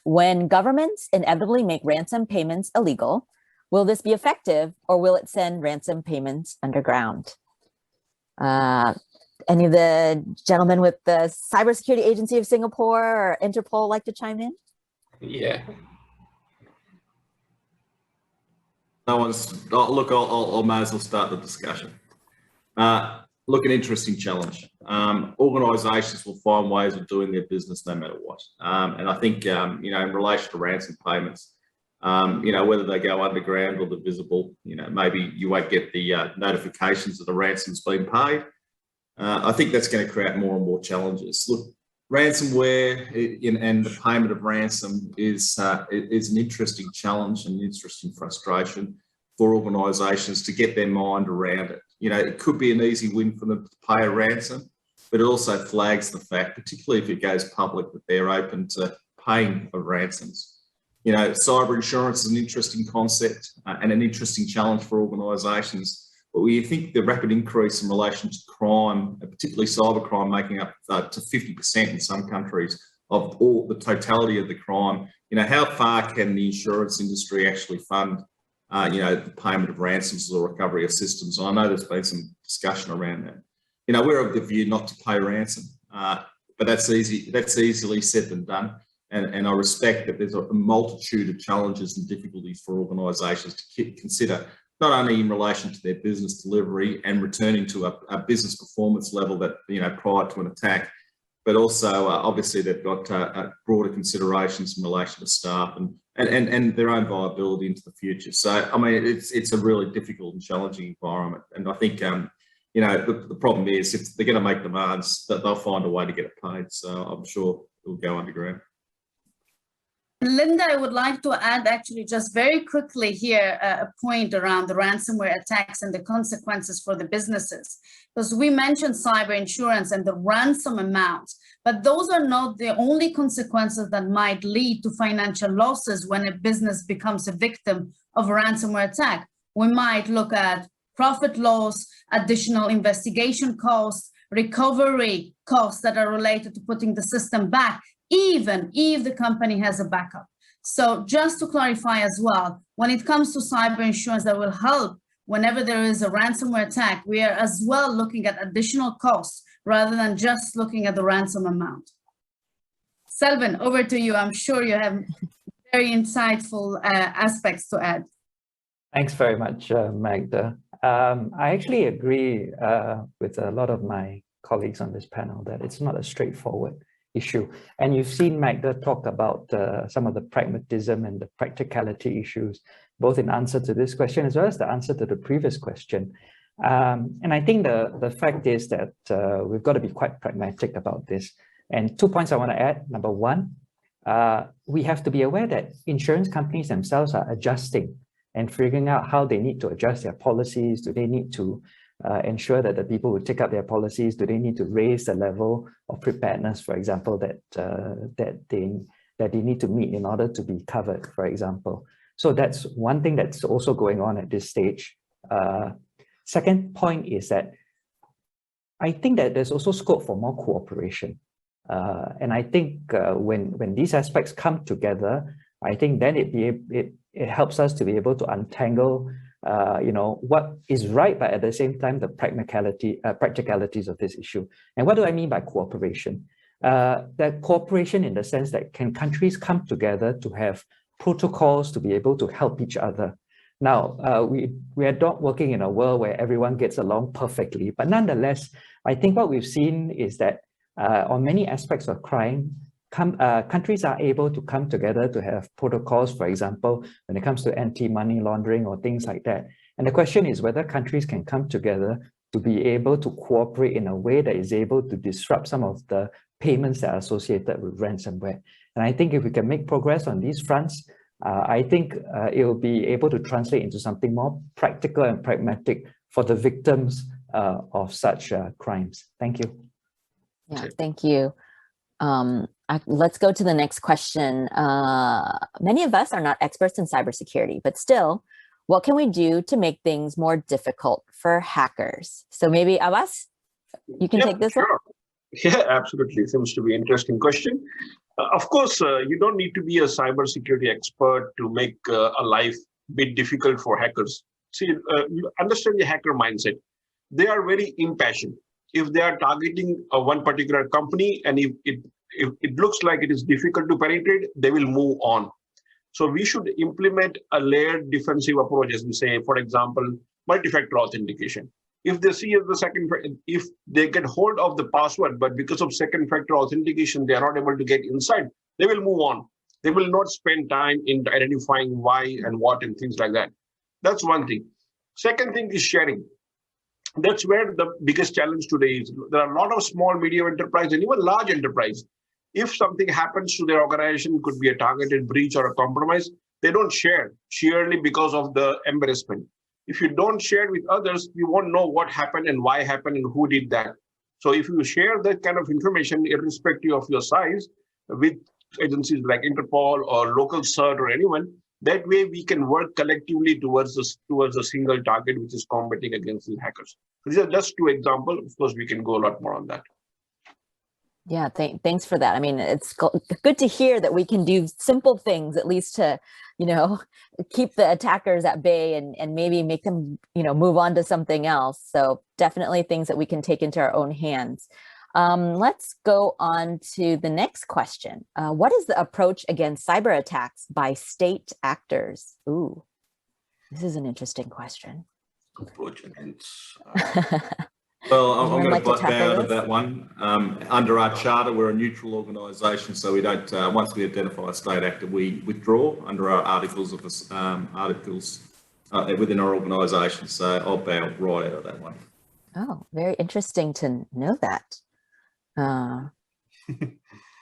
When governments inevitably make ransom payments illegal, will this be effective or will it send ransom payments underground? Any of the gentlemen with the Cybersecurity Agency of Singapore or INTERPOL like to chime in? Yeah. No one's, oh, look, I might as well start the discussion. Look, an interesting challenge. Organisations will find ways of doing their business no matter what. And I think, you know, in relation to ransom payments, you know, whether they go underground or they're visible, you know, maybe you won't get the notifications that the ransom's been paid. I think that's going to create more and more challenges. Look, ransomware and the payment of ransom is an interesting challenge and interesting frustration for organisations to get their mind around it. You know, it could be an easy win for them to pay a ransom, but it also flags the fact, particularly if it goes public, that they're open to paying of ransoms. You know, cyber insurance is an interesting concept and an interesting challenge for organisations. But we think the rapid increase in relation to crime, particularly cybercrime, making up to 50% in some countries of all the totality of the crime, you know, how far can the insurance industry actually fund, you know, the payment of ransoms or recovery of systems? And I know there's been some discussion around that. You know, we're of the view not to pay ransom, but that's easily said than done. And I respect that there's a multitude of challenges and difficulties for organisations to consider, not only in relation to their business delivery and returning to a business performance level that, you know, prior to an attack, but also obviously they've got broader considerations in relation to staff and their own viability into the future. So, I mean, it's a really difficult and challenging environment. And I think, you know, the problem is if they're going to make demands, that they'll find a way to get it paid. So I'm sure it'll go underground. Linda, I would like to add actually just very quickly here a point around the ransomware attacks and the consequences for the businesses. Because we mentioned cyber insurance and the ransom amounts, but those are not the only consequences that might lead to financial losses when a business becomes a victim of a ransomware attack. We might look at profit loss, additional investigation costs, recovery costs that are related to putting the system back, even if the company has a backup. So just to clarify as well, when it comes to cyber insurance that will help whenever there is a ransomware attack, we are as well looking at additional costs rather than just looking at the ransom amount. Selvin, over to you. I'm sure you have very insightful aspects to add. Thanks very much, Magda. I actually agree with a lot of my colleagues on this panel that it's not a straightforward issue. And you've seen Magda talk about some of the pragmatism and the practicality issues, both in answer to this question as well as the answer to the previous question. And I think the fact is that we've got to be quite pragmatic about this. And 2 points I want to add. Number one, we have to be aware that insurance companies themselves are adjusting and figuring out how they need to adjust their policies. Do they need to ensure that the people who take up their policies, do they need to raise the level of preparedness, for example, that they need to meet in order to be covered, for example. So that's one thing that's also going on at this stage. Second point is that I think that there's also scope for more cooperation. And I think when these aspects come together, I think then it helps us to be able to untangle what is right, but at the same time the practicalities of this issue. And what do I mean by cooperation? That cooperation in the sense that can countries come together to have protocols to be able to help each other. Now, we are not working in a world where everyone gets along perfectly, but nonetheless, I think what we've seen is that on many aspects of crime, countries are able to come together to have protocols, for example, when it comes to anti-money laundering or things like that. And the question is whether countries can come together to be able to cooperate in a way that is able to disrupt some of the payments that are associated with ransomware. And I think if we can make progress on these fronts, I think it will be able to translate into something more practical and pragmatic for the victims of such crimes. Thank you. Yeah, thank you. Let's go to the next question. Many of us are not experts in cybersecurity, but still, what can we do to make things more difficult for hackers? So maybe Abbas, you can take this one. Yeah, absolutely. Seems to be an interesting question. Of course, you don't need to be a cybersecurity expert to make a life a bit difficult for hackers. See, understand the hacker mindset. They are very impatient. If they are targeting one particular company and if it looks like it is difficult to penetrate, they will move on. So we should implement a layered defensive approach, as we say, for example, multi-factor authentication. If they see if they get hold of the password, but because of second factor authentication, they are not able to get inside, they will move on. They will not spend time in identifying why and what and things like that. That's one thing. Second thing is sharing. That's where the biggest challenge today is. There are a lot of small, medium enterprise and even large enterprise. If something happens to their organization, could be a targeted breach or a compromise, they don't share sheerly because of the embarrassment. If you don't share with others, you won't know what happened and why happened and who did that. So if you share that kind of information, irrespective of your size, with agencies like INTERPOL or local CERT or anyone, that way we can work collectively towards a single target, which is combating against these hackers. So these are just two examples. Of course, we can go a lot more on that. Yeah, thanks for that. I mean, it's good to hear that we can do simple things, at least to, keep the attackers at bay and maybe make them, move on to something else. So definitely things that we can take into our own hands. Let's go on to the next question. What is the approach against cyber attacks by state actors? Ooh, this is an interesting question. Approach against. Well, I'm going to butt down to that one. Under our charter, we're a neutral organisation, so we don't. Once we identify a state actor, we withdraw under our articles within our organisation. So I'll bow right out of that one. Oh, very interesting to know that.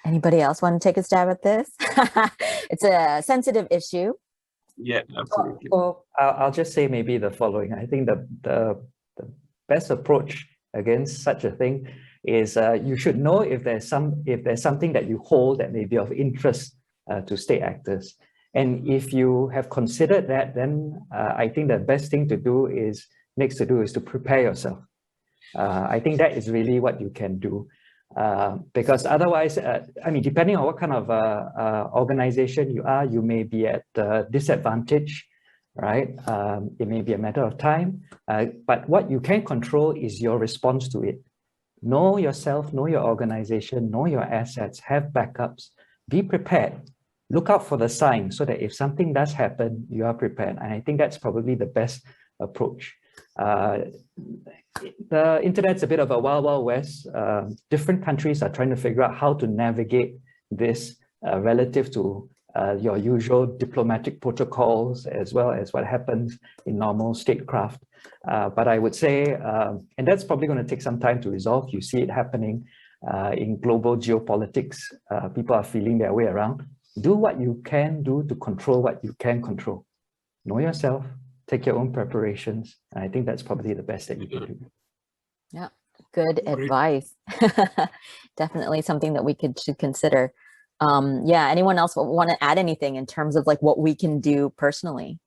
Anybody else want to take a stab at this? It's a sensitive issue. Yeah, absolutely. Well, I'll just say maybe the following. I think the best approach against such a thing is you should know if there's something that you hold that may be of interest to state actors. And if you have considered that, then I think the best thing to do is to prepare yourself. I think that is really what you can do. Because otherwise, depending on what kind of organization you are, you may be at disadvantage, right? It may be a matter of time, but what you can control is your response to it. Know yourself, know your organization, know your assets, have backups, be prepared. Look out for the signs so that if something does happen, you are prepared. And I think that's probably the best approach. The internet's a bit of a wild, wild west. Different countries are trying to figure out how to navigate this relative to your usual diplomatic protocols, as well as what happens in normal statecraft. But I would say, and that's probably going to take some time to resolve. You see it happening in global geopolitics. People are feeling their way around. Do what you can do to control what you can control. Know yourself, take your own preparations. And I think that's probably the best that you can do. Yeah, good advice. Definitely something that we should consider. Yeah, anyone else want to add anything in terms of like what we can do personally?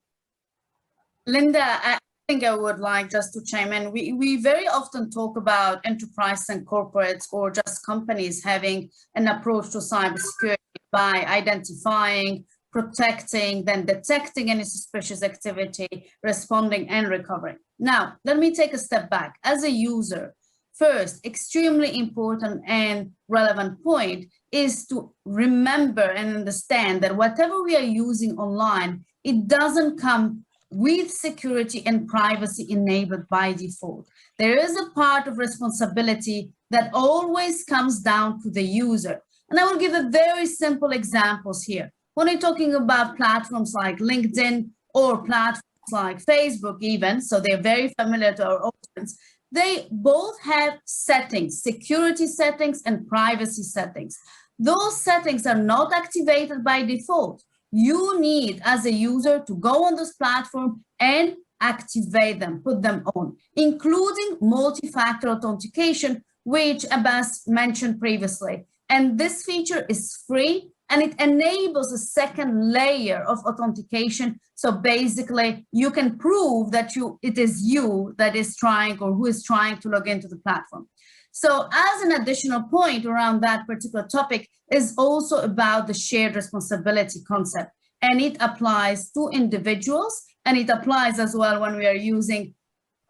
Linda, I think I would like just to chime in. We very often talk about enterprise and corporates or just companies having an approach to cybersecurity by identifying protecting, then detecting any suspicious activity, responding and recovering. Now, let me take a step back. As a user, first, extremely important and relevant point is to remember and understand that whatever we are using online, it doesn't come with security and privacy enabled by default. There is a part of responsibility that always comes down to the user. And I will give a very simple examples here. When you're talking about platforms like LinkedIn or platforms like Facebook even, so they're very familiar to our audience, they both have settings, security settings and privacy settings. Those settings are not activated by default. You need, as a user, to go on this platform and activate them, put them on, including multi-factor authentication, which Abbas mentioned previously. And this feature is free, and it enables a second layer of authentication. So basically, you can prove that it is you that is trying or who is trying to log into the platform. So as an additional point around that particular topic is also about the shared responsibility concept. And it applies to individuals, and it applies as well when we are using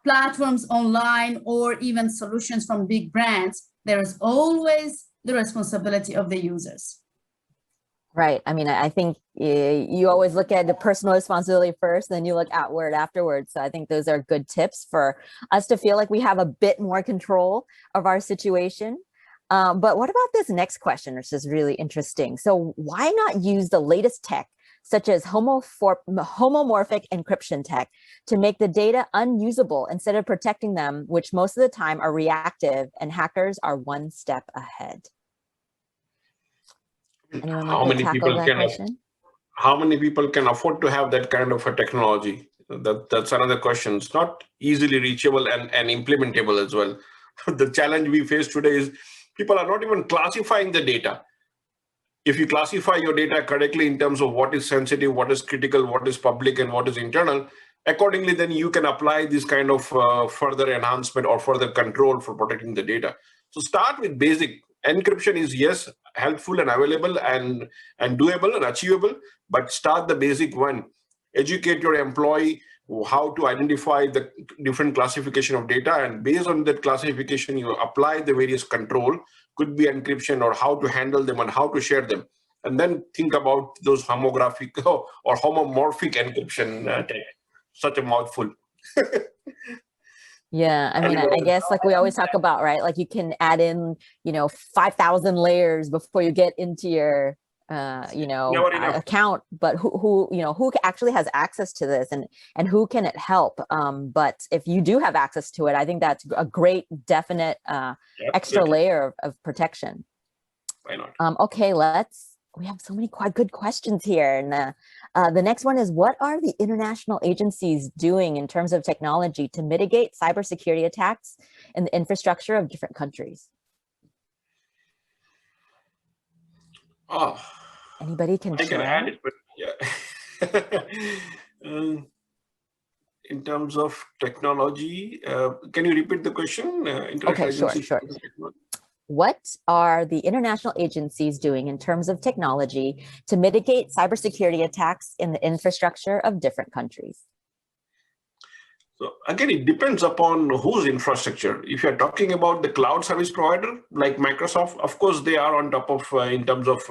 platforms online or even solutions from big brands. There is always the responsibility of the users. Right. I mean, I think you always look at the personal responsibility first, then you look outward afterwards. So I think those are good tips for us to feel like we have a bit more control of our situation. But what about this next question, which is really interesting? So why not use the latest tech, such as homomorphic encryption tech, to make the data unusable instead of protecting them, which most of the time are reactive and hackers are one step ahead? Anyone want to tackle that question? How many people can afford to have that kind of a technology? That's another question. It's not easily reachable and implementable as well. The challenge we face today is people are not even classifying the data. If you classify your data correctly in terms of what is sensitive, what is critical, what is public, and what is internal, accordingly, then you can apply this kind of further enhancement or further control for protecting the data. So start with basic. Encryption is, yes, helpful and available and doable and achievable, but start the basic one. Educate your employee how to identify the different classification of data, and based on that classification, you apply the various control, could be encryption or how to handle them and how to share them. And then think about those homomorphic encryption tech. Such a mouthful. Yeah, I mean, I guess like we always talk about, right? Like you can add in, 5,000 layers before you get into your, account, but who actually has access to this and who can it help? But if you do have access to it, I think that's a great, definite extra layer of protection. Why not? Okay, we have so many quite good questions here. And the next one is, what are the international agencies doing in terms of technology to mitigate cybersecurity attacks in the infrastructure of different countries? Oh, anybody can share? I can add it, but yeah. In terms of technology, can you repeat the question? Okay, sure. What are the international agencies doing in terms of technology to mitigate cybersecurity attacks in the infrastructure of different countries? So again, it depends upon whose infrastructure. If you're talking about the cloud service provider like Microsoft, of course, they are on top of in terms of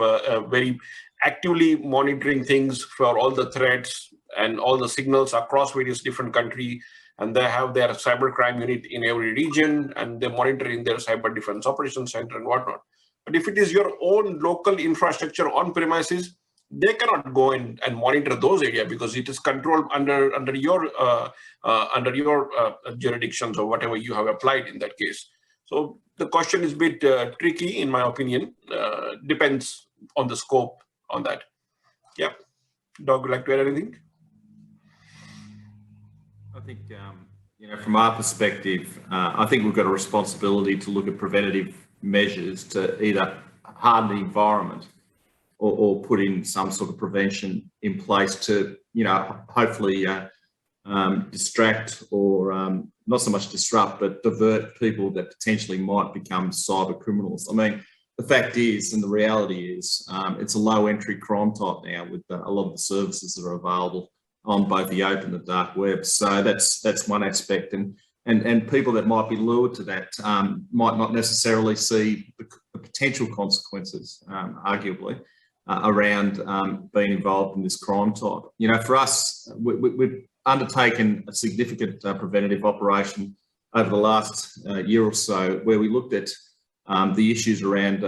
very actively monitoring things for all the threats and all the signals across various different countries. And they have their cybercrime unit in every region, and they're monitoring their cyber defense operations center and whatnot. But if it is your own local infrastructure on premises, they cannot go in and monitor those areas because it is controlled under your jurisdictions or whatever you have applied in that case. So the question is a bit tricky, in my opinion. Depends on the scope on that. Yeah. Doug, would you like to add anything? I think, from our perspective, I think we've got a responsibility to look at preventative measures to either harden the environment or put in some sort of prevention in place to, hopefully distract or not so much disrupt, but divert people that potentially might become cyber criminals. I mean, the fact is, and the reality is, it's a low entry crime type now with a lot of the services that are available on both the open and dark web. So that's one aspect, and people that might be lured to that might not necessarily see the potential consequences, arguably, around being involved in this crime type. You know, for us, we've undertaken a significant preventative operation over the last year or so, where we looked at the issues around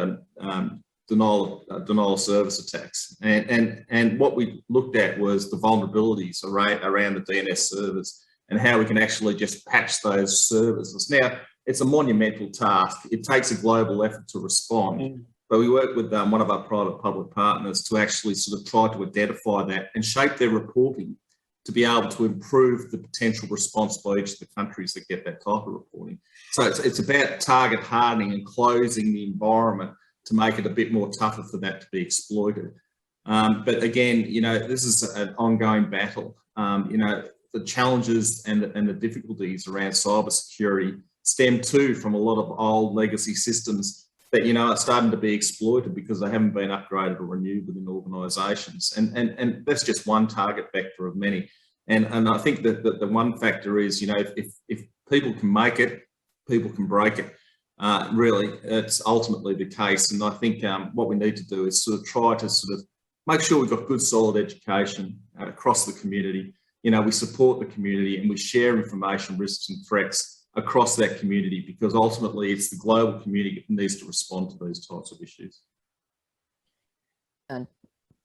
denial of service attacks, and what we looked at was the vulnerabilities around the DNS servers and how we can actually just patch those services. Now, it's a monumental task. It takes a global effort to respond, but we work with one of our private-public partners to actually sort of try to identify that and shape their reporting to be able to improve the potential response by each of the countries that get that type of reporting. So it's about target hardening and closing the environment to make it a bit more tougher for that to be exploited. But again, you know, this is an ongoing battle. You know, the challenges and the difficulties around cybersecurity stem too from a lot of old legacy systems that, you know, are starting to be exploited because they haven't been upgraded or renewed within organisations. And that's just one target vector of many. And I think that the one factor is, you know, if people can make it, people can break it. Really, it's ultimately the case. And I think what we need to do is sort of try to sort of make sure we've got good, solid education across the community. You know, we support the community and we share information, risks and threats across that community, because ultimately it's the global community that needs to respond to these types of issues.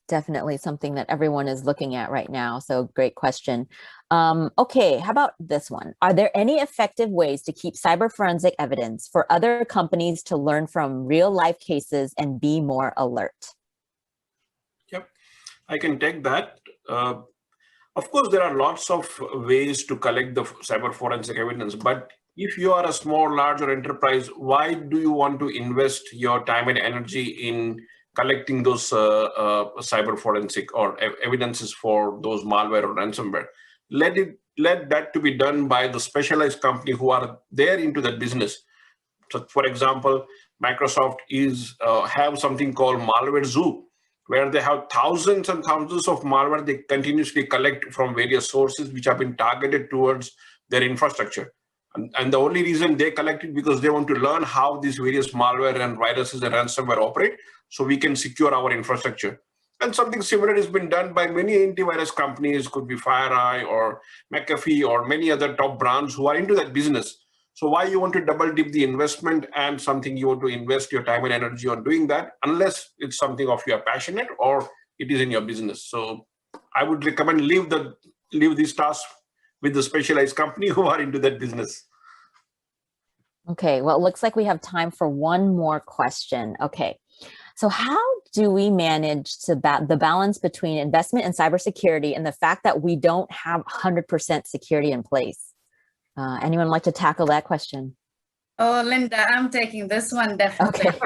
Definitely something that everyone is looking at right now. So great question. Okay, how about this one? Are there any effective ways to keep cyber forensic evidence for other companies to learn from real life cases and be more alert? Yep, I can take that. Of course, there are lots of ways to collect the cyber forensic evidence, but if you are a small, larger enterprise, why do you want to invest your time and energy in collecting those cyber forensic or evidences for those malware or ransomware? Let that to be done by the specialized company who are there into that business. So, for example, Microsoft have something called Malware Zoo, where they have thousands and thousands of malware they continuously collect from various sources which have been targeted towards their infrastructure. And the only reason they collect it because they want to learn how these various malware and viruses and ransomware operate, so we can secure our infrastructure. And something similar has been done by many antivirus companies, could be FireEye or McAfee or many other top brands who are into that business. So why you want to double dip the investment and something you want to invest your time and energy on doing that, unless it's something of you are passionate or it is in your business. So I would recommend leave these tasks with the specialized company who are into that business. Okay, well, it looks like we have time for one more question. Okay, so how do we manage the balance between investment in cybersecurity and the fact that we don't have 100% security in place? Anyone like to tackle that question? Oh, Linda, I'm taking this one definitely. Okay.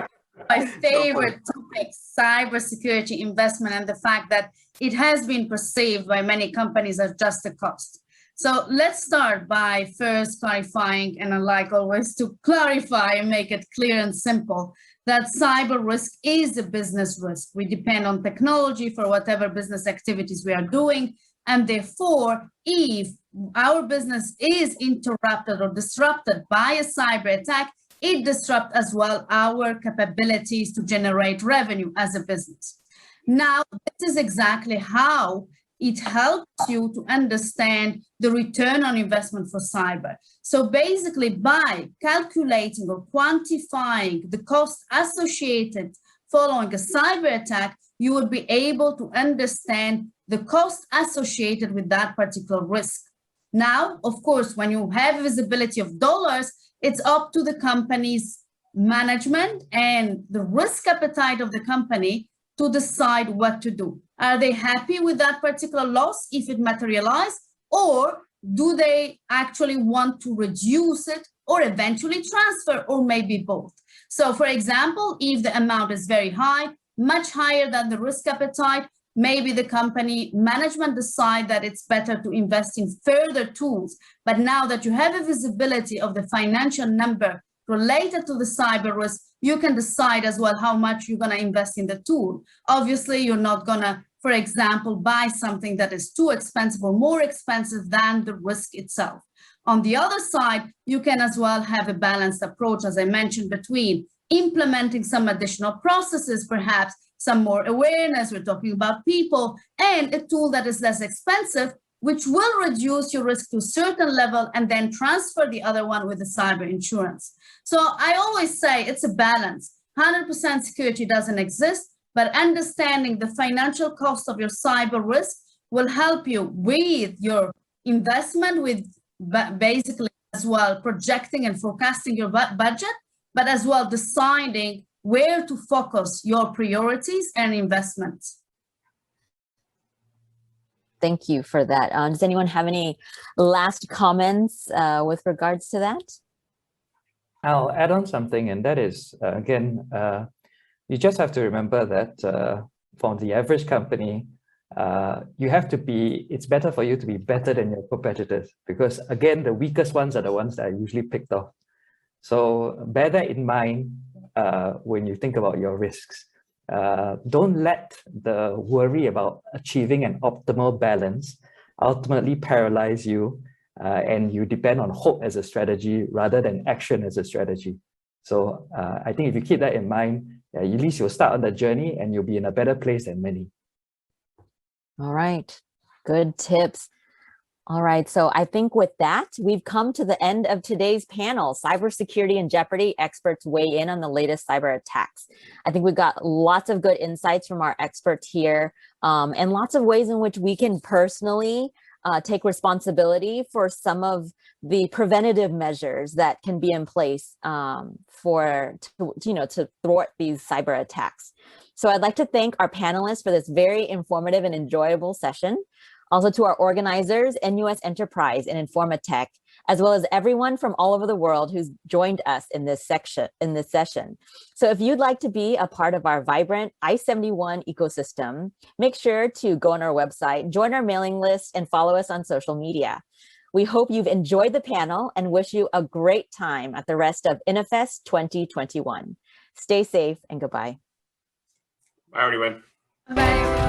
My favorite topic, cybersecurity investment, and the fact that it has been perceived by many companies as just a cost. So let's start by first clarifying, and I like always to clarify and make it clear and simple, that cyber risk is a business risk. We depend on technology for whatever business activities we are doing. And therefore, if our business is interrupted or disrupted by a cyber attack, it disrupts as well our capabilities to generate revenue as a business. Now, this is exactly how it helps you to understand the return on investment for cyber. So basically, by calculating or quantifying the cost associated following a cyber attack, you will be able to understand the cost associated with that particular risk. Now, of course, when you have visibility of dollars, it's up to the company's management and the risk appetite of the company to decide what to do. Are they happy with that particular loss if it materializes, or do they actually want to reduce it or eventually transfer, or maybe both? So for example, if the amount is very high, much higher than the risk appetite, maybe the company management decide that it's better to invest in further tools. But now that you have a visibility of the financial number related to the cyber risk, you can decide as well how much you're going to invest in the tool. Obviously, you're not going to, for example, buy something that is too expensive or more expensive than the risk itself. On the other side, you can as well have a balanced approach, as I mentioned, between implementing some additional processes, perhaps some more awareness, we're talking about people, and a tool that is less expensive, which will reduce your risk to a certain level and then transfer the other one with the cyber insurance. So I always say it's a balance. 100% security doesn't exist, but understanding the financial cost of your cyber risk will help you with your investment, with basically as well projecting and forecasting your budget, but as well deciding where to focus your priorities and investments. Thank you for that. Does anyone have any last comments with regards to that? I'll add on something, and that is, again, you just have to remember that for the average company, you have to be, it's better for you to be better than your competitors, because again, the weakest ones are the ones that are usually picked off. So bear that in mind when you think about your risks. Don't let the worry about achieving an optimal balance ultimately paralyze you, and you depend on hope as a strategy rather than action as a strategy. So I think if you keep that in mind, at least you'll start on the journey and you'll be in a better place than many. All right, good tips. All right, so I think with that, we've come to the end of today's panel, Cybersecurity in Jeopardy, experts weigh in on the latest cyber attacks. I think we've got lots of good insights from our experts here, and lots of ways in which we can personally take responsibility for some of the preventative measures that can be in place to thwart these cyber attacks. So I'd like to thank our panelists for this very informative and enjoyable session. Also to our organizers, NUS Enterprise and Informatech, as well as everyone from all over the world who's joined us in this session. So if you'd like to be a part of our vibrant I-71 ecosystem, make sure to go on our website, join our mailing list, and follow us on social media. We hope you've enjoyed the panel and wish you a great time at the rest of InnovFest 2021. Stay safe and goodbye. Bye, everyone. Bye.